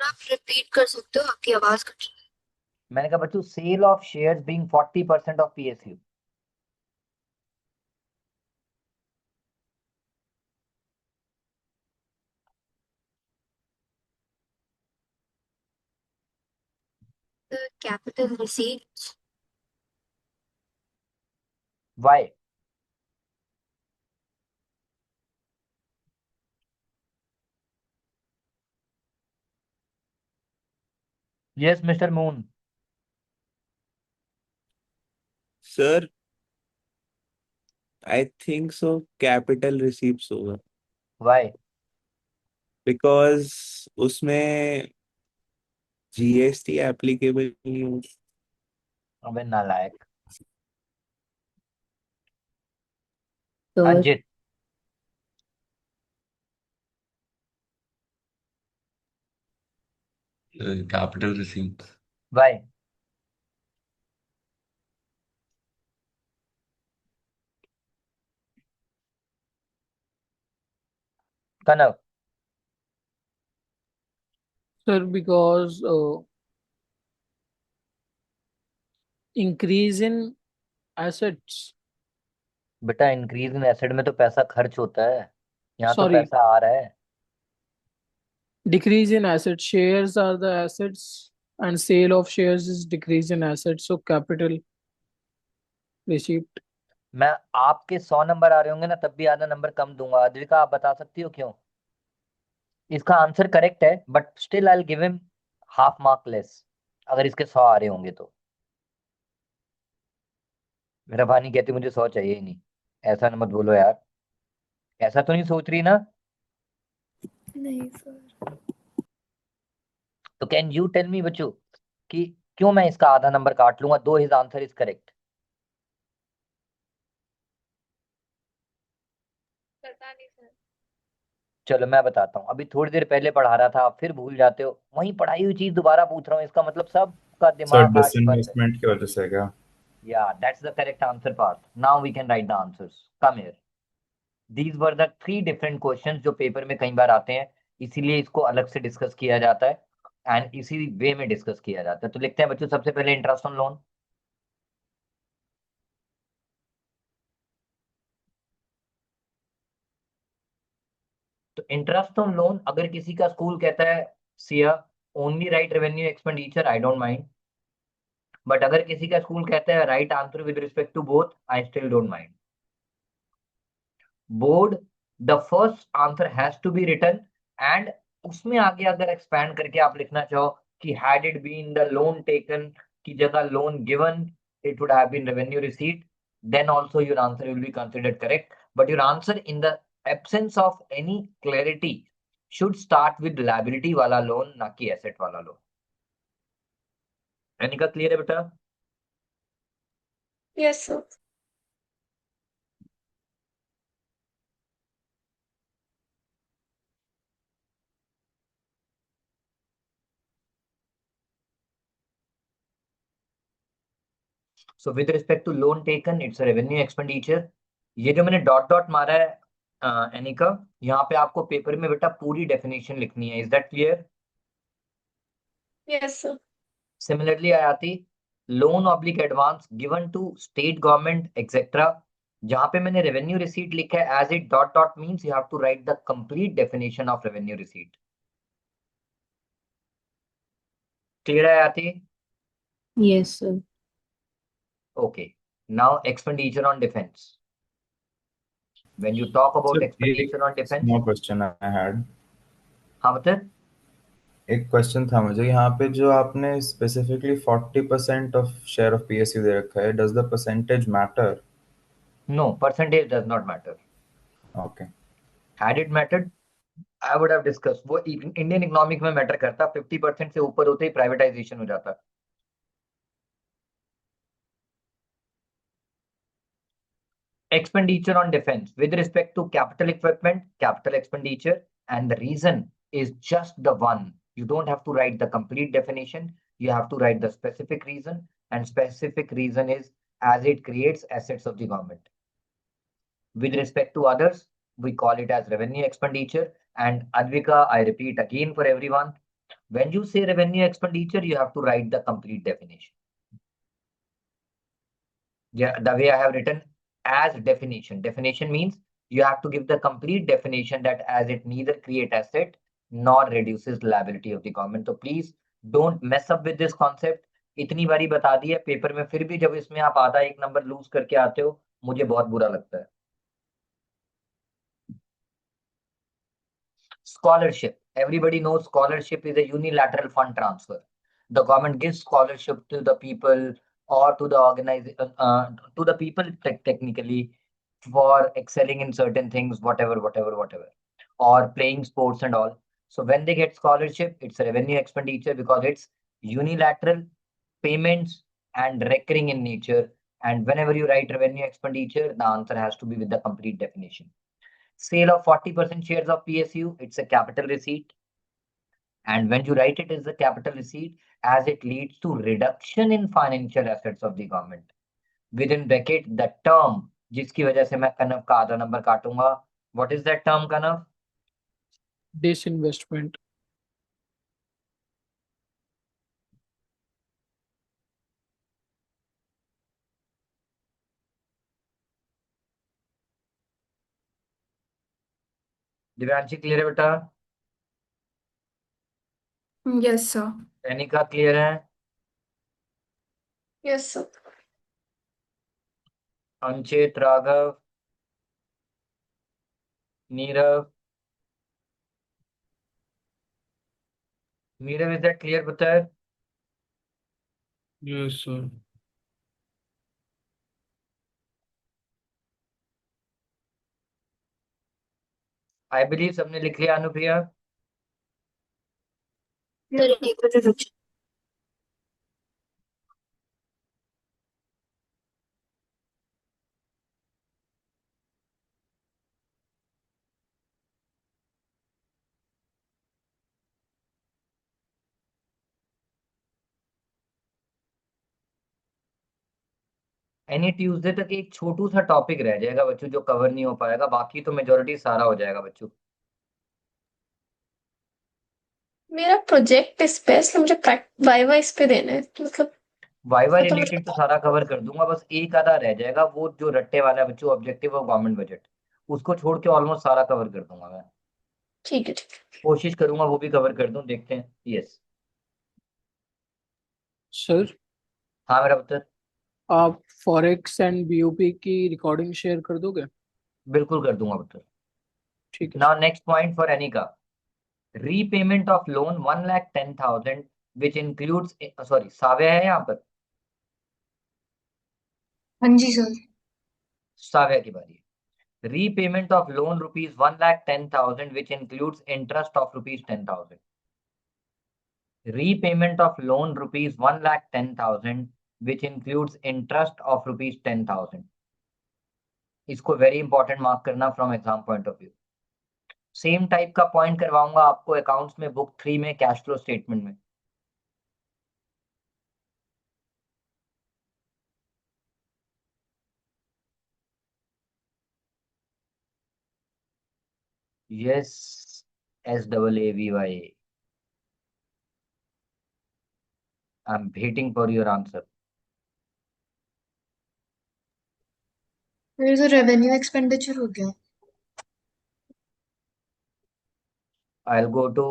आप रिपीट कर सकते हो, आपकी आवाज कट रही मैंने कहा बच्चों sale of shares being 40% of PSU. है. Capital receipts. Why? Yes, Mr. Moon. Sir I think so capital receipts होगा, Why? बिकॉज उसमें जीएसटी एप्लीकेबल नहीं हो. अबे नालायक. तो Anjit. Capital receipt. Why? Kanav. Sir, because increase in assets, बेटा इंक्रीज इन एसेट में तो पैसा खर्च होता है, यहाँ तो sorry, पैसा आ रहा है. decrease in assets. Shares are the assets, and sale of shares is decrease in assets. So capital receipt. मैं आपके 100 नंबर आ रहे होंगे ना, तब भी आधा नंबर कम दूंगा. अद्विका आप बता सकती हो क्यों? इसका आंसर करेक्ट है but still I will give him half mark less अगर इसके 100 आ रहे होंगे तो. मेरा भानी कहती मुझे 100 चाहिए ही नहीं. ऐसा न मत बोलो यार, ऐसा तो नहीं सोच रही ना? नहीं सर. तो कैन यू टेल मी बच्चों कि क्यों मैं इसका आधा नंबर काट लूंगा दो हिज आंसर इज करेक्ट? पता नहीं सर. चलो मैं बताता हूँ. अभी थोड़ी देर पहले पढ़ा रहा था, आप फिर भूल जाते हो. वही पढ़ाई हुई चीज दोबारा पूछ रहा हूँ, इसका मतलब सबका सर दिमाग आज बंद है. डिसइन्वेस्टमेंट की वजह से क्या? Yeah, that's the correct answer part. Now we can write the answers. Come here. These were the three different questions जो पेपर में कई बार आते हैं, इसीलिए इसको अलग से डिस्कस किया जाता है एंड इसी वे में डिस्कस किया जाता है. तो लिखते हैं बच्चों सबसे पहले इंटरेस्ट ऑन लोन. तो इंटरेस्ट ऑन लोन अगर किसी का स्कूल कहता है Siya only write revenue expenditure, I don't mind. But अगर किसी का स्कूल कहता है write answer with respect to both, I still don't mind. Board the first answer has to be written and उसमें आगे अगर एक्सपैंड करके आप लिखना चाहो कि had it been the loan taken की जगह loan given, it would have been revenue receipt, then also your answer will be considered correct. But your answer in the absence of any clarity should start with liability वाला लोन, ना कि asset वाला लोन. अनिका क्लियर है बेटा? Yes sir. So with respect to loan taken it's revenue expenditure. ये जो मैंने डॉट डॉट मारा है एनिका, यहाँ पे आपको पेपर में बेटा पूरी डेफिनेशन लिखनी है। Is that clear? Yes sir. Similarly Ayati, loan oblique advance given to state government etcetera, जहां पे मैंने रेवेन्यू रिसीट लिखा है as it dot dot means you have to write the complete definition of revenue receipt. Clear है Ayati? Yes, sir. Okay. Now expenditure on defense. When you talk about So, expenditure on defense, small question I had. हाँ बता। एक क्वेश्चन था मुझे यहाँ पे, जो आपने specifically 40% of share of PSU दे रखा है, does the percentage matter? No, percentage does not matter. Okay. Had it mattered, I would have discussed. वो इंडियन इकोनॉमिक में मैटर करता, 50% से ऊपर होते ही प्राइवेटाइजेशन हो जाता। Expenditure on defense with respect to capital equipment, capital expenditure, and the reason is just the one. You don't have to write the complete definition. You have to write the specific reason, and specific reason is as it creates assets of the government. With respect to others, we call it as revenue expenditure. And Advika, I repeat again for everyone, when you say revenue expenditure, you have to write the complete definition. Yeah, the way I have written as definition. Definition means you have to give the complete definition that as it neither create asset nor reduces liability of the government. So please don't mess up with this concept. इतनी बारी बता दी है पेपर में, फिर भी जब इसमें आप आधा एक नंबर लूज करके आते हो, मुझे बहुत बुरा लगता है। Scholarship. Everybody knows scholarship is a unilateral fund transfer. The government gives scholarship to the people or to the to the people technically for excelling in certain things, whatever, or playing sports and all. So when they get scholarship, it's a revenue expenditure because it's unilateral payments and recurring in nature. And whenever you write revenue expenditure, the answer has to be with the complete definition. Sale of 40% shares of PSU, it's a capital receipt. And when you write it as a capital receipt, as it leads to reduction in financial assets of the government. Within bracket, the term, जिसकी वजह से मैं कनव का आधा नंबर काटूंगा. What is that term, Kanav? Disinvestment. Divyanshi clear है बेटा? Yes sir. एनिका क्लियर है? Yes sir. Anchit, Raghav, Neerav, is that clear, Putar? Yes, sir. I believe सबने लिख लिया। अनुप्रिया? एनी ट्यूसडे तक एक छोटू सा टॉपिक रह जाएगा बच्चों जो कवर नहीं हो पाएगा, बाकी तो मेजोरिटी सारा हो जाएगा बच्चों। मेरा प्रोजेक्ट इस पे, इसलिए मुझे वाइवा इस पे देना है, मतलब वाइवा तो मुझे रिलेटेड तो सारा कवर कर दूंगा, बस एक आधा रह जाएगा वो जो रट्टे वाला बच्चों, ऑब्जेक्टिव ऑफ गवर्नमेंट बजट, उसको छोड़ के ऑलमोस्ट सारा कवर कर दूंगा मैं। ठीक है कोशिश करूंगा वो भी कवर कर दूं, देखते हैं। यस सर, हाँ मेरा पुत्र। आप फॉरेक्स एंड बीओपी की रिकॉर्डिंग शेयर कर दोगे? बिल्कुल कर दूंगा पुत्र। ठीक है। Now next point for Anika, repayment of loan 1,10,000 which includes, sorry Saavya है यहाँ पर? हाँ जी सर। साव्या की बारी है। Repayment of loan rupees 1,10,000 which includes interest of rupees 10,000। Repayment of loan rupees 1,10,000 which includes interest of rupees 10,000. इसको वेरी इंपॉर्टेंट मार्क करना from exam point of view. Same type का पॉइंट करवाऊंगा आपको अकाउंट्स में, बुक 3 में, कैश फ्लो स्टेटमेंट में। Yes, SAAVY. I'm waiting for your answer. मेरे तो रेवेन्यू एक्सपेंडिचर हो गया। I'll go to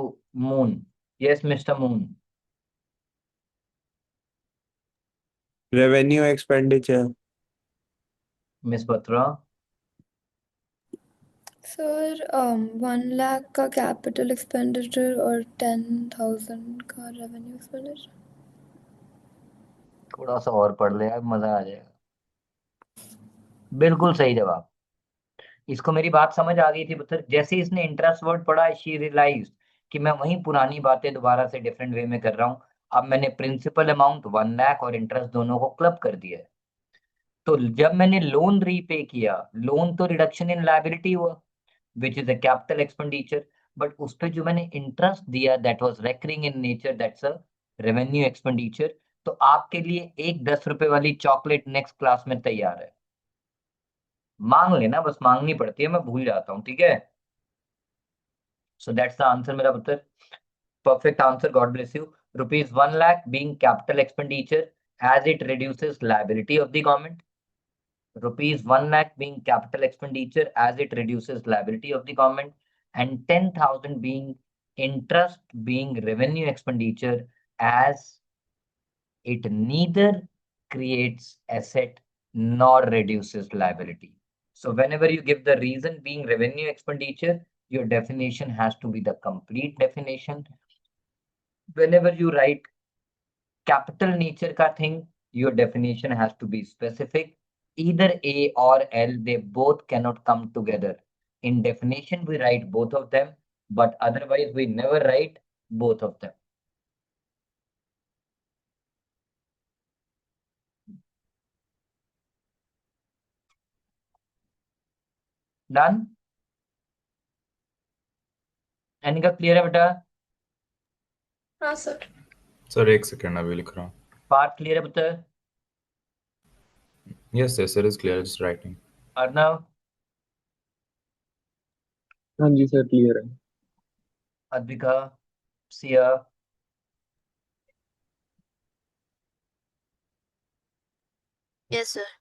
Moon. Yes, Mr. Moon. Revenue expenditure. Miss Batra. Sir 1 lakh का कैपिटल एक्सपेंडिचर और 10,000 का रेवेन्यू एक्सपेंडिचर। थोड़ा सा और पढ़ ले यार, मजा आ जाएगा। बिल्कुल सही जवाब। इसको मेरी बात समझ आ गई थी पुत्र। जैसे ही इसने इंटरेस्ट वर्ड पढ़ा, शी रियलाइज कि मैं वही पुरानी बातें दोबारा से डिफरेंट वे में कर रहा हूँ। अब मैंने प्रिंसिपल अमाउंट 1 लाख और इंटरेस्ट दोनों को क्लब कर दिया है। तो जब मैंने लोन रीपे किया, लोन तो रिडक्शन इन लायबिलिटी हुआ which is a capital expenditure, but उस पे जो मैंने इंटरेस्ट दिया that was recurring in nature, that's a revenue expenditure. तो आपके लिए एक 10 रुपए वाली चॉकलेट नेक्स्ट क्लास में तैयार है। मांग लेना, बस मांगनी पड़ती है, मैं भूल जाता हूँ, ठीक है। सो दैट्स द आंसर मेरा पुत्र। Perfect answer. God bless you. Rupees 1 lakh being capital expenditure as it reduces liability of the government. Rupees 1 lakh being capital expenditure as it reduces liability of the government, and 10,000 being interest being revenue expenditure as it neither creates asset nor reduces liability. So whenever you give the reason being revenue expenditure, your definition has to be the complete definition. Whenever you write capital nature ka thing, your definition has to be specific. Either A or L, they both cannot come together. In definition, we write both of them, but otherwise we never write both of them. Done? Any का clear है बेटा? हाँ सर। सर एक सेकेंड अभी लिख रहा हूँ। Part clear है पुत्र? Yes, yes, it is clear. Just writing. Arnav, हाँ जी सर, क्लियर है। Advika, Siya, yes sir.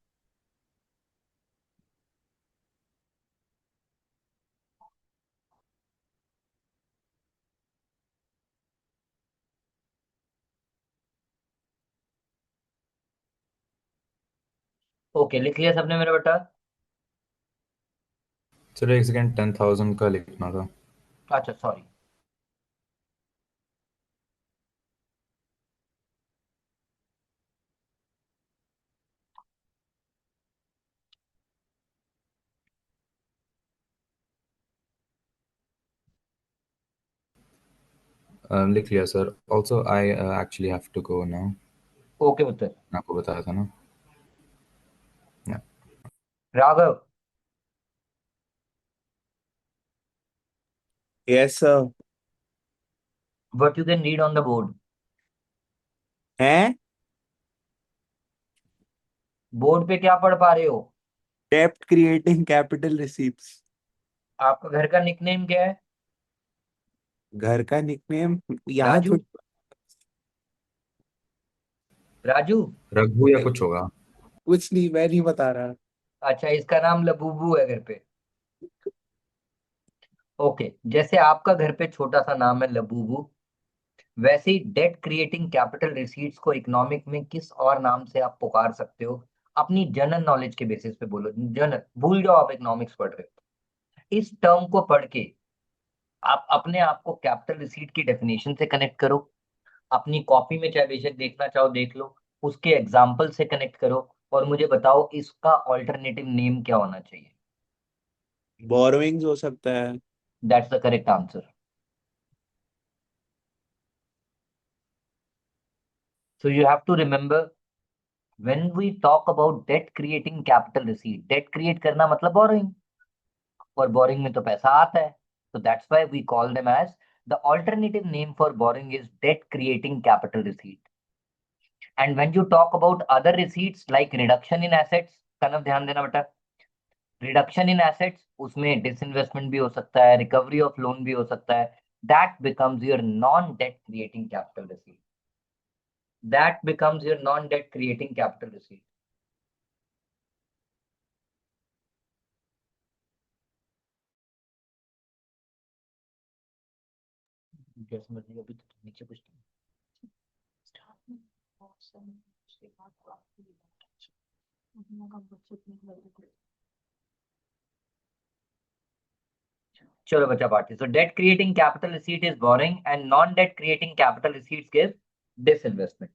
Okay लिख लिया सबने मेरा बेटा? सर एक सेकेंड, 10,000 का लिखना था। अच्छा सॉरी। लिख लिया sir. Also I actually have to go now. Okay पुत्र। मैं आपको बताया था ना। Raghav, yes sir. what you can read on the board? हैं? बोर्ड पे क्या पढ़ पा रहे हो? डेप्ट क्रिएटिंग कैपिटल रिसीप्ट्स। आपका घर का निकनेम क्या है? घर का निकनेम यहाँ राजू? राजू? रघु या कुछ होगा। कुछ नहीं, मैं नहीं बता रहा। अच्छा, इसका नाम लबूबू है घर पे। ओके, जैसे आपका घर पे छोटा सा नाम है लबूबू, वैसे ही डेट क्रिएटिंग कैपिटल रिसीट्स को इकोनॉमिक में किस और नाम से आप पुकार सकते हो? अपनी जनरल नॉलेज के बेसिस पे बोलो। जनरल भूल जाओ, आप इकोनॉमिक्स पढ़ रहे हो। इस टर्म को पढ़ के आप अपने आप को कैपिटल रिसीट की डेफिनेशन से कनेक्ट करो। अपनी कॉपी में चाहे बेशक देखना चाहो देख लो, उसके एग्जाम्पल से कनेक्ट करो और मुझे बताओ इसका ऑल्टरनेटिव नेम क्या होना चाहिए। बोरोइंग्स हो सकता है। That's the correct answer. So you have to remember when we talk about debt creating capital receipt, debt create करना मतलब borrowing, और borrowing में तो पैसा आता है, so that's why we call them as the alternative name for borrowing is debt creating capital receipt. And when you talk about other receipts like reduction in assets, कनव ध्यान देना बेटा, रिडक्शन इन एसेट्स, उसमें डिसइन्वेस्टमेंट भी हो सकता है, रिकवरी ऑफ लोन भी हो सकता है. That becomes your non debt creating capital receipt. That becomes your non debt creating capital receipt. जैसे मतलब अभी तो नीचे कुछ चलो बच्चा party. So debt creating capital receipt is borrowing and non debt creating capital receipts give disinvestment,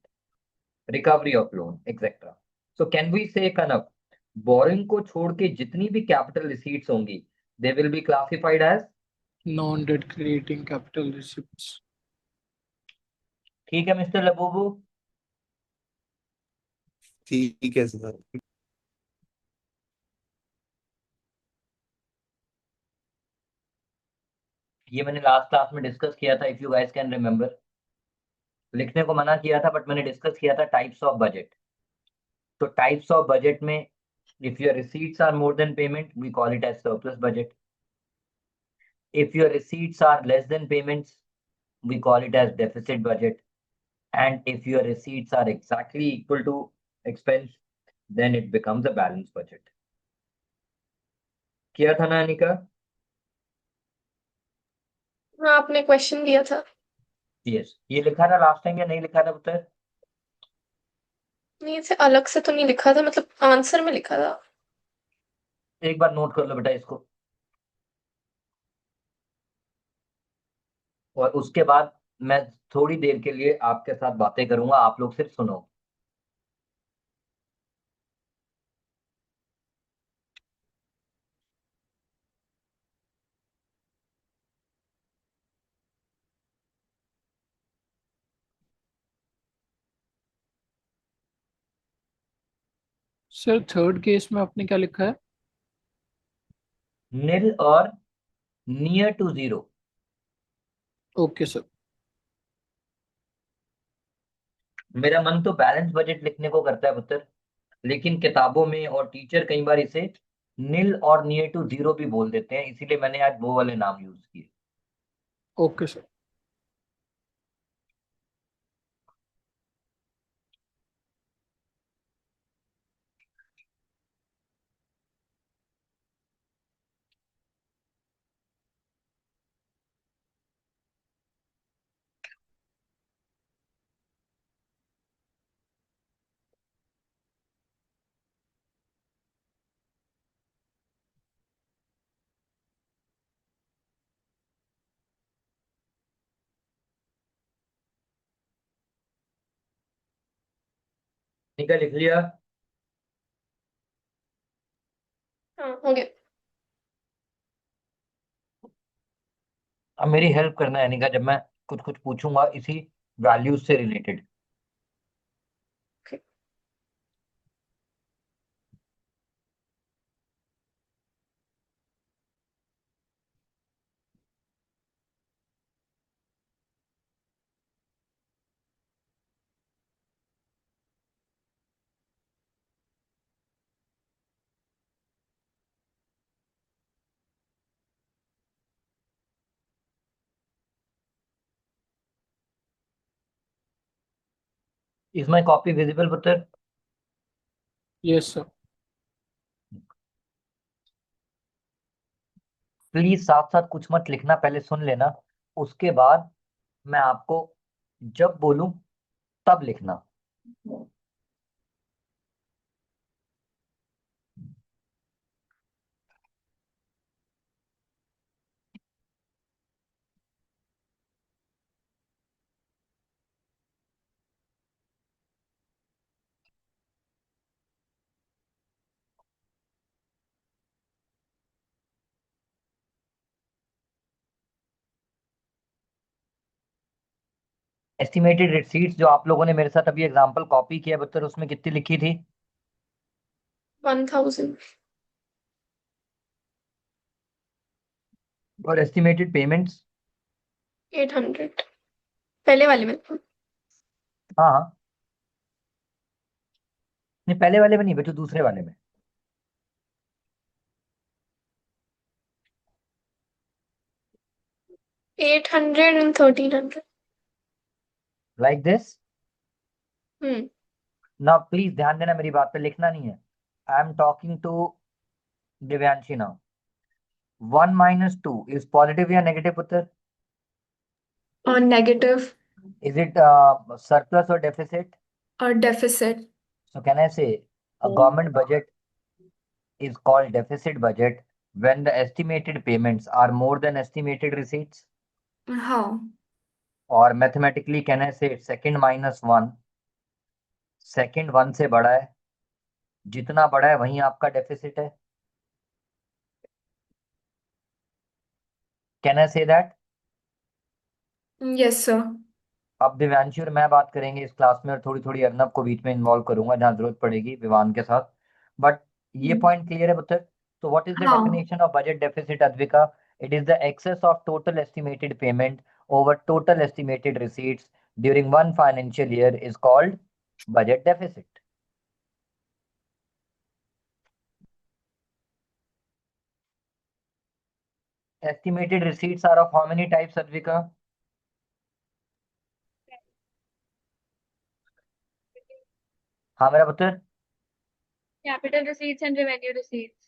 recovery of loan etcetera. So can we say Kanav, boring को छोड़ के जितनी भी कैपिटल रिसीट्स होंगी they will be classified as Non-debt creating capital receipts. ठीक है मिस्टर लबूबू. ठीक है सर. ये मैंने लास्ट क्लास में डिस्कस किया था, if you guys can remember. लिखने को मना किया था बट मैंने डिस्कस किया था टाइप्स ऑफ बजट. तो टाइप्स ऑफ बजट में if your receipts are more than payment we call it as surplus budget. If your receipts are less than payments we call it as deficit budget. And if your receipts are exactly equal to expense then it becomes a balanced budget. किया था ना अनिका? हाँ, आपने क्वेश्चन दिया था. यस. ये लिखा था लास्ट टाइम या नहीं लिखा था पुत्र? नहीं, इसे अलग से तो नहीं लिखा था, मतलब आंसर में लिखा था. एक बार नोट कर लो बेटा इसको. और उसके बाद मैं थोड़ी देर के लिए आपके साथ बातें करूंगा, आप लोग सिर्फ सुनो. सर थर्ड केस में आपने क्या लिखा है? नील और near to zero. Okay sir. मेरा मन तो बैलेंस बजट लिखने को करता है पुत्र, लेकिन किताबों में और टीचर कई बार इसे नील और नियर टू जीरो भी बोल देते हैं, इसीलिए मैंने आज वो वाले नाम यूज किए. Okay sir. निकल लिख लिया? हाँ, हो गया. अब मेरी हेल्प करना है निका, जब मैं कुछ कुछ पूछूंगा इसी वैल्यूज से related. Is my copy visible पुत्र? Yes sir. प्लीज साथ साथ कुछ मत लिखना, पहले सुन लेना, उसके बाद मैं आपको जब बोलूं तब लिखना. एस्टिमेटेड रिसीट्स जो आप लोगों ने मेरे साथ अभी एग्जांपल कॉपी किया पुत्र, उसमें कितनी लिखी थी? 1000. और एस्टिमेटेड पेमेंट्स? 800. पहले वाले में. हाँ हाँ. नहीं पहले वाले में नहीं बेटू, दूसरे वाले में. 800 and 1300. Like this. Hmm now please ध्यान देना, मेरी बात पे लिखना नहीं है। I am talking to Divyanshi now. 1 minus 2 is positive या नेगेटिव पुत्र? और negative Is it surplus or deficit? or deficit. So can I say a government budget is called deficit budget when the estimated payments are more than estimated receipts? How? Or mathematically can I say second minus 1, second 1 से बड़ा है, जितना बड़ा है वही आपका डेफिसिट है। Can I say that? Yes, sir. अब दिव्यांशी और मैं बात करेंगे इस क्लास में, और थोड़ी थोड़ी अर्नब को बीच में इन्वॉल्व करूंगा जहां जरूरत पड़ेगी विवान के साथ। बट ये पॉइंट क्लियर है पुत्र? तो व्हाट इज द हाँ। Definition of budget deficit Advika? It is the excess of total estimated payment over total estimated receipts during one financial year is called budget deficit. estimated receipts are of how many types, Advika? हाँ मेरा पुत्र। Capital receipts and revenue receipts.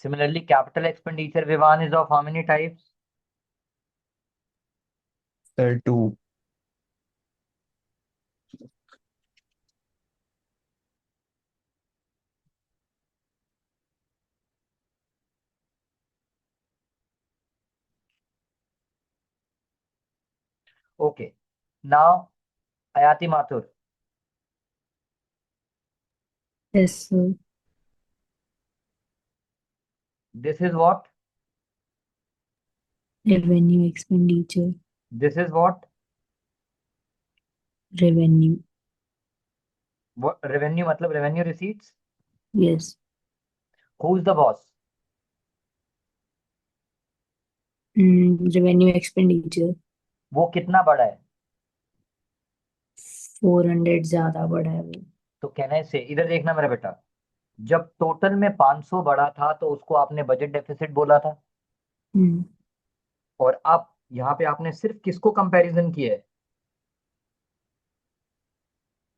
Similarly, capital expenditure, Vivan, is of how many types? Sir, 2. Okay. Now, Ayati Mathur. Yes, sir. This is what? Revenue expenditure. This is what? Revenue. What revenue मतलब revenue receipts? Yes. Who's the boss? Revenue expenditure. वो कितना बड़ा है? 400 ज्यादा बड़ा है वो। तो कहने से इधर देखना मेरा बेटा, जब टोटल में 500 बड़ा था तो उसको आपने बजट डेफिसिट बोला था। हम्म और अब यहाँ पे आपने सिर्फ किसको कंपैरिजन किया है?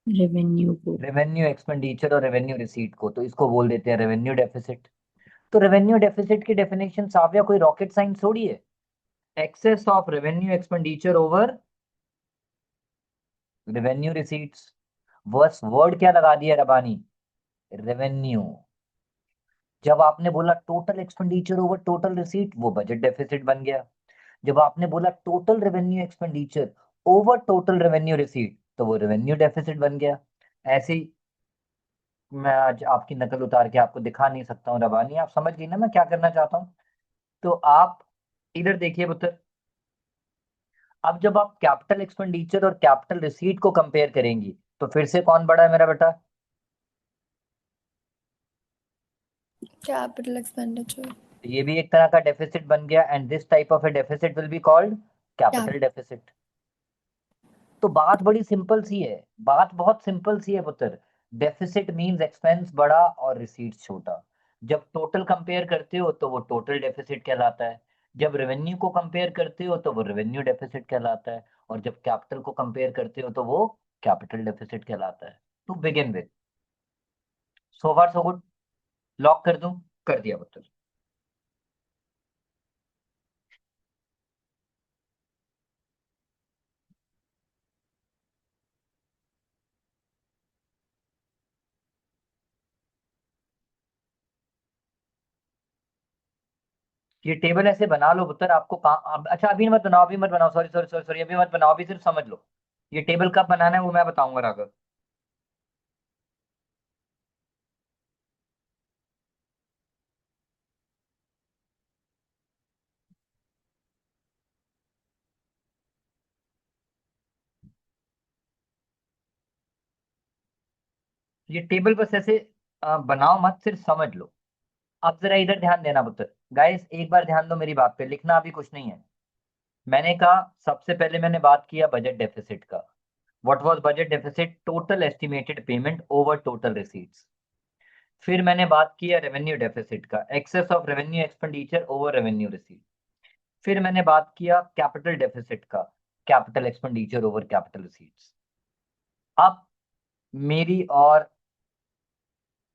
रेवेन्यू को। रेवेन्यू एक्सपेंडिचर और रेवेन्यू रिसीट को, तो इसको बोल देते हैं रेवेन्यू डेफिसिट। तो रेवेन्यू डेफिसिट की डेफिनेशन साव्या कोई रॉकेट साइंस थोड़ी है। Excess of revenue expenditure over revenue receipts. बस वर्ड क्या लगा दिया रबानी? रेवेन्यू। जब आपने बोला total expenditure over total receipt, वो बजट डेफिसिट बन गया। जब आपने बोला total revenue expenditure over total revenue receipt, तो वो रेवेन्यू डेफिसिट बन गया। ऐसे ही मैं आज आपकी नकल उतार के आपको दिखा नहीं सकता हूँ रबानी, आप समझ गई ना मैं क्या करना चाहता हूँ? तो आप इधर देखिए पुत्र, अब जब आप कैपिटल एक्सपेंडिचर और कैपिटल रिसीट को कंपेयर करेंगी तो फिर से कौन बड़ा है मेरा बेटा? Capital expenditure. ये भी एक तरह का डेफिसिट बन गया, and this type of A deficit will be called capital deficit. तो बात बड़ी सिंपल सी है, बात बहुत सिंपल सी है पुत्र। डेफिसिट मींस एक्सपेंस बड़ा और रिसीट छोटा। जब टोटल कंपेयर करते हो तो वो टोटल डेफिसिट कहलाता है, जब रेवेन्यू को कंपेयर करते हो तो वो रेवेन्यू डेफिसिट कहलाता है, और जब कैपिटल को कंपेयर करते हो तो वो कैपिटल डेफिसिट कहलाता है। To begin with, so far so good. Lock कर दूं? कर दिया पुत्र। ये टेबल ऐसे बना लो पुत्र, आपको काम अच्छा अभी मत बनाओ, अभी मत बनाओ, सॉरी सॉरी सॉरी सॉरी, अभी मत बनाओ, अभी सिर्फ समझ लो। ये टेबल कब बनाना है वो मैं बताऊंगा राघव। ये टेबल बस ऐसे बनाओ मत, सिर्फ समझ लो। अब जरा इधर ध्यान देना पुत्र। गाइस एक बार ध्यान दो मेरी बात पे, लिखना अभी कुछ नहीं है। मैंने कहा सबसे पहले मैंने बात किया बजट डेफिसिट का। What was budget deficit? Total estimated payment over total receipts. फिर मैंने बात किया रेवेन्यू डेफिसिट का, excess of revenue expenditure over revenue receipt. फिर मैंने बात किया कैपिटल डेफिसिट का, capital expenditure over capital receipts. अब मेरी और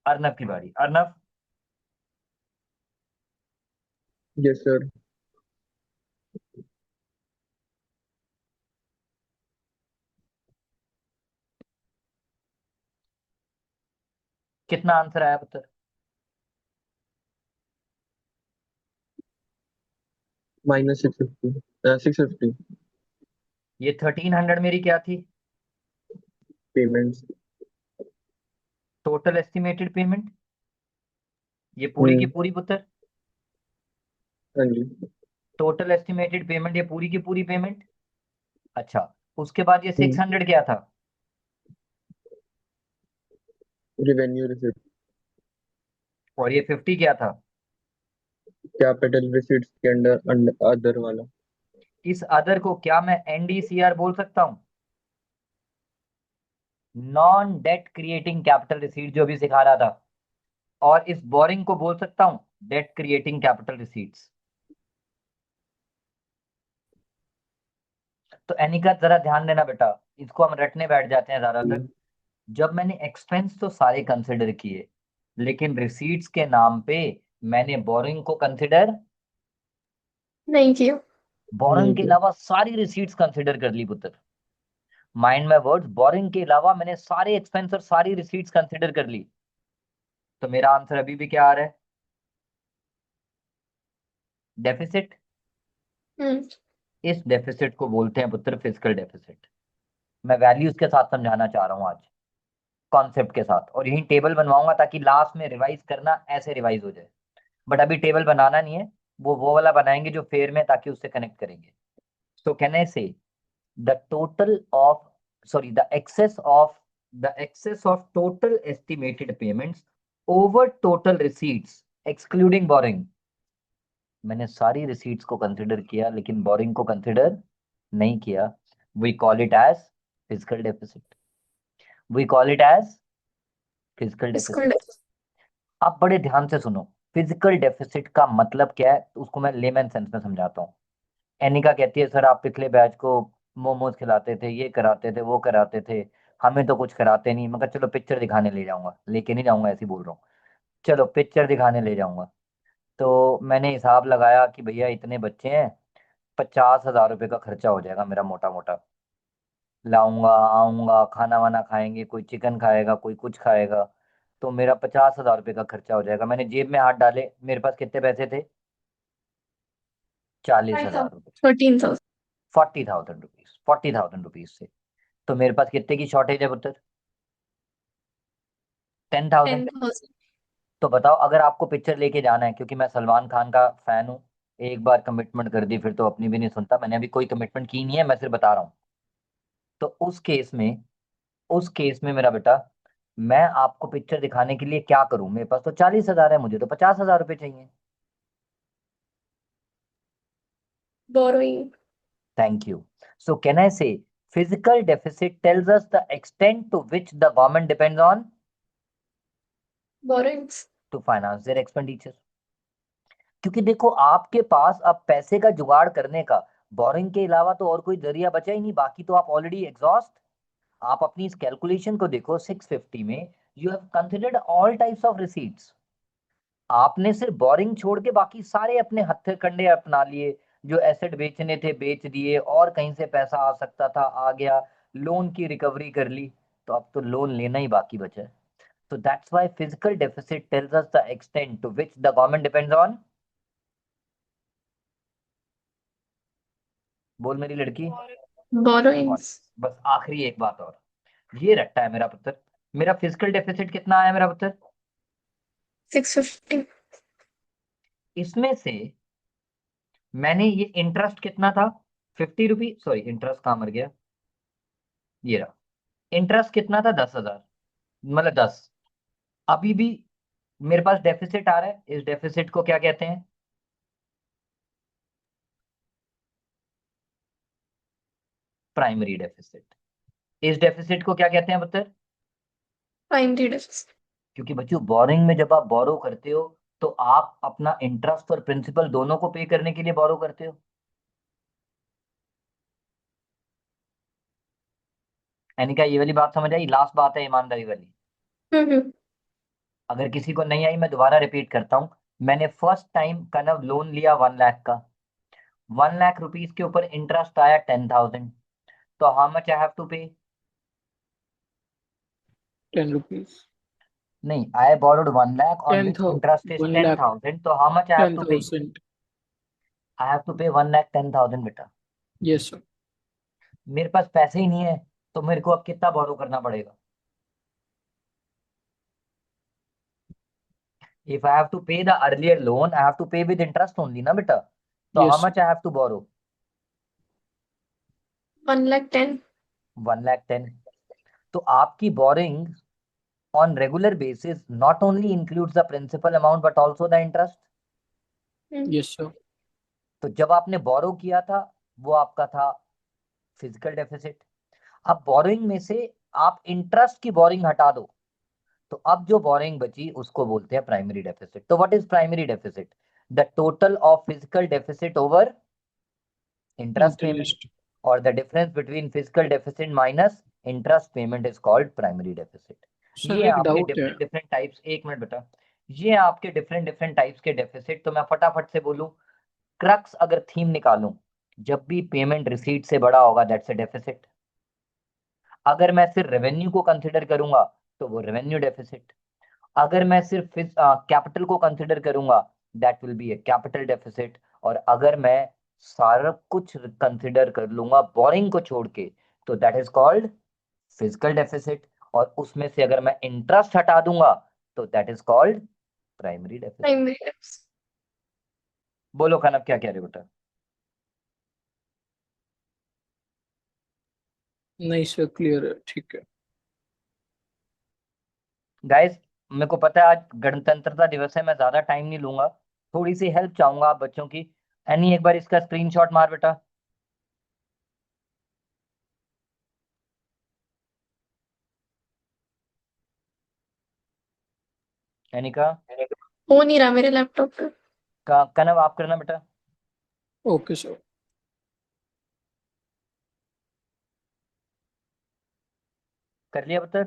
अर्नब की बारी। Arnab yes sir. कितना आंसर आया पुत्र? -650 ये 1300 मेरी क्या थी? पेमेंट्स। टोटल एस्टिमेटेड पेमेंट, ये पूरी की पूरी पुत्र। हाँ जी। टोटल एस्टिमेटेड पेमेंट, ये पूरी की पूरी पेमेंट। अच्छा, उसके बाद ये हम्म। 600 क्या था? Revenue receipt. और ये 50 क्या था? कैपिटल रिसिप्ट्स के अंडर अदर वाला। इस अदर को क्या मैं एनडीसीआर बोल सकता हूं? Non debt creating capital receipt, जो भी सिखा रहा था। और इस बोरिंग को बोल सकता हूं डेट क्रिएटिंग कैपिटल रिसीट्स। तो एनिका जरा ध्यान देना बेटा, इसको हम रटने बैठ जाते हैं ज्यादातर। जब मैंने एक्सपेंस तो सारे कंसिडर किए, लेकिन रिसीट्स के नाम पे मैंने बोरिंग को कंसिडर नहीं किया। बोरिंग के अलावा सारी रिसीट्स कंसिडर कर ली पुत्र। माइंड माय वर्ड्स, बोरिंग के अलावा मैंने सारे एक्सपेंस और सारी रिसीट्स कंसिडर कर ली। तो मेरा आंसर अभी भी क्या आ रहा है? डेफिसिट। इस डेफिसिट को बोलते हैं पुत्र फिजिकल डेफिसिट। मैं वैल्यूज के साथ समझाना चाह रहा हूं आज, कॉन्सेप्ट के साथ। और यही टेबल बनवाऊंगा ताकि लास्ट में रिवाइज करना ऐसे रिवाइज हो जाए। बट अभी टेबल बनाना नहीं है, वो वाला बनाएंगे जो फेयर में, ताकि उससे कनेक्ट करेंगे। सो कैन आई से the total of the excess of total estimated payments over total receipts excluding borrowing। मैंने सारी रिसीट्स को कंसिडर किया लेकिन बोरिंग को कंसिडर नहीं किया। We call it as fiscal deficit. We call it as fiscal deficit. आप बड़े ध्यान से सुनो, फिजिकल डेफिसिट का मतलब क्या है उसको मैं लेमन सेंस में समझाता हूँ। एनिका कहती है सर आप पिछले बैच को मोमोज खिलाते थे, ये कराते थे, वो कराते थे, हमें तो कुछ कराते नहीं। मैं कहा चलो पिक्चर दिखाने ले जाऊंगा, लेके नहीं जाऊंगा ऐसे ही बोल रहा हूँ। चलो पिक्चर दिखाने ले जाऊंगा। तो मैंने हिसाब लगाया कि भैया इतने बच्चे हैं, 50,000 रुपये का खर्चा हो जाएगा मेरा मोटा मोटा। लाऊंगा, आऊंगा, खाना वाना खाएंगे, कोई चिकन खाएगा, कोई कुछ खाएगा, तो मेरा 50,000 रुपये का खर्चा हो जाएगा। मैंने जेब में हाथ डाले, मेरे पास कितने पैसे थे? 40,000 रुपये। 13,000। 40,000 रुपीज, 40,000 रुपीज से। तो मेरे पास कितने की शॉर्टेज है पुत्र? 10,000। 10,000। तो बताओ, अगर आपको पिक्चर लेके जाना है, क्योंकि मैं सलमान खान का फैन हूँ, एक बार कमिटमेंट कर दी फिर तो अपनी भी नहीं सुनता। मैंने अभी कोई कमिटमेंट की नहीं है, मैं सिर्फ बता रहा हूँ। तो उस केस में मेरा बेटा, मैं आपको पिक्चर दिखाने के लिए क्या करूं? मेरे पास तो 40,000 है, मुझे तो 50,000 रुपये चाहिए। Borrowing। Thank you. So can I say physical deficit tells us the extent to which the government depends on Borrowings। To finance their expenditure. क्योंकि देखो आपके पास अब पैसे का जुगाड़ करने का बोरिंग के अलावा तो और कोई जरिया बचा ही नहीं, बाकी तो आप ऑलरेडी एग्जॉस्ट। आप अपनी इस कैलकुलेशन को देखो, 650 में you have considered all types of receipts. आपने सिर्फ बोरिंग छोड़ के बाकी सारे अपने हथकंडे अपना लिए। जो एसेट बेचने थे बेच दिए, और कहीं से पैसा आ सकता था आ गया, लोन की रिकवरी कर ली। तो अब तो लोन लेना ही बाकी बचा है। So that's why physical deficit tells us the extent to which the government depends on। बोल मेरी लड़की। Borrowings। बस आखिरी एक बात और, ये रट्टा है मेरा पुत्र। मेरा फिजिकल डेफिसिट कितना आया मेरा पुत्र? 650। इसमें से मैंने ये इंटरेस्ट कितना था? 50 रुपी, सॉरी इंटरेस्ट कहाँ मर गया, ये रहा। इंटरेस्ट कितना था? 10,000, मतलब 10। अभी भी मेरे पास डेफिसिट आ रहा है, इस डेफिसिट को क्या कहते हैं? Primary deficit. इस डेफिसिट को क्या कहते हैं पुत्र? Primary deficit. क्योंकि बच्चों बोरिंग में जब आप बोरो करते हो तो आप अपना इंटरेस्ट और प्रिंसिपल दोनों को पे करने के लिए बोरो करते हो। यानी क्या ये वाली बात समझ आई? लास्ट बात है ईमानदारी वाली। हम्म। अगर किसी को नहीं आई मैं दोबारा रिपीट करता हूँ। मैंने फर्स्ट टाइम कनव लोन लिया 1 लाख का, 1 लाख रुपीज के ऊपर इंटरेस्ट आया 10,000, तो how much I have to pay? 10 rupees. नहीं, I borrowed 1 lakh on which 10,000. Interest is 1 lakh. 10,000, तो how much I have to pay? 10,000. I have to पे 1,10,000 बेटा। Yes, sir. मेरे पास पैसे ही नहीं है तो मेरे को अब कितना बोरो करना पड़ेगा? If I have to pay the earlier loan, I have to pay with interest only, ना बेटा? तो Yes, how sir. much I have to borrow? 1,10,000। 1,10,000। तो आपकी boring on regular basis not only includes the principal amount but also the interest. Yes, sir. तो जब आपने बोरो किया था वो आपका था फिजिकल डेफिसिट। अब बोरिंग में से आप इंटरेस्ट की बोरिंग हटा दो तो अब जो बोरिंग बची उसको बोलते हैं प्राइमरी डेफिसिट। तो what is primary deficit? The total of physical deficit over interest payment, Interest. और the difference between physical deficit minus interest payment is called primary deficit. Sir, ये एक आपके डाउट है. डिफरेंट डिफरेंट टाइप्स, एक मिनट बेटा, ये आपके डिफरेंट डिफरेंट टाइप्स के डेफिसिट। तो मैं फटाफट से बोलूं, क्रक्स अगर थीम निकालूं, जब भी पेमेंट रिसीट से बड़ा होगा दैट्स अ डेफिसिट। अगर मैं सिर्फ रेवेन्यू को कंसिडर करूंगा तो वो रेवेन्यू डेफिसिट। अगर मैं सिर्फ कैपिटल को कंसिडर करूंगा that will be A capital deficit. और अगर मैं सारा कुछ कंसिडर कर लूंगा बोरिंग को छोड़ के तो that is called physical deficit. और उसमें से अगर मैं इंटरेस्ट हटा दूंगा तो that is called primary deficit. Primary deficit. बोलो कनव क्या कह रहे हो बेटा? नहीं सर, क्लियर है, ठीक है. गाइस मेरे को पता है आज गणतंत्रता दिवस है, मैं ज्यादा टाइम नहीं लूंगा, थोड़ी सी हेल्प चाहूंगा आप बच्चों की। एनी एक बार इसका स्क्रीनशॉट मार बेटा। एनिका, हो नहीं रहा मेरे लैपटॉप पे। कनव आप करना बेटा। Okay sir. कर लिया बेटा?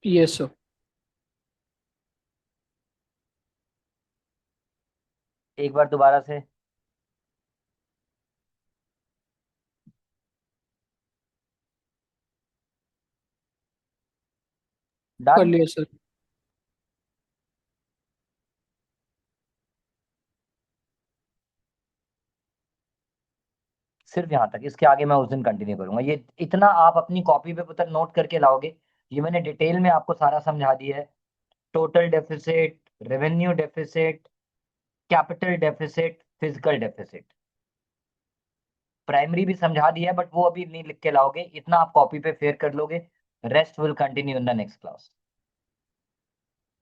Yes, sir. एक बार दोबारा से। कर डन। लिया सर. सिर्फ यहाँ तक, इसके आगे मैं उस दिन कंटिन्यू करूंगा। ये इतना आप अपनी कॉपी पे पुत्र नोट करके लाओगे। ये मैंने डिटेल में आपको सारा समझा दिया है। Total deficit, revenue deficit, capital deficit, physical deficit, primary भी समझा दिया है बट वो अभी नहीं लिख के लाओगे, इतना आप कॉपी पे फेयर कर लोगे। Rest will continue in the next class.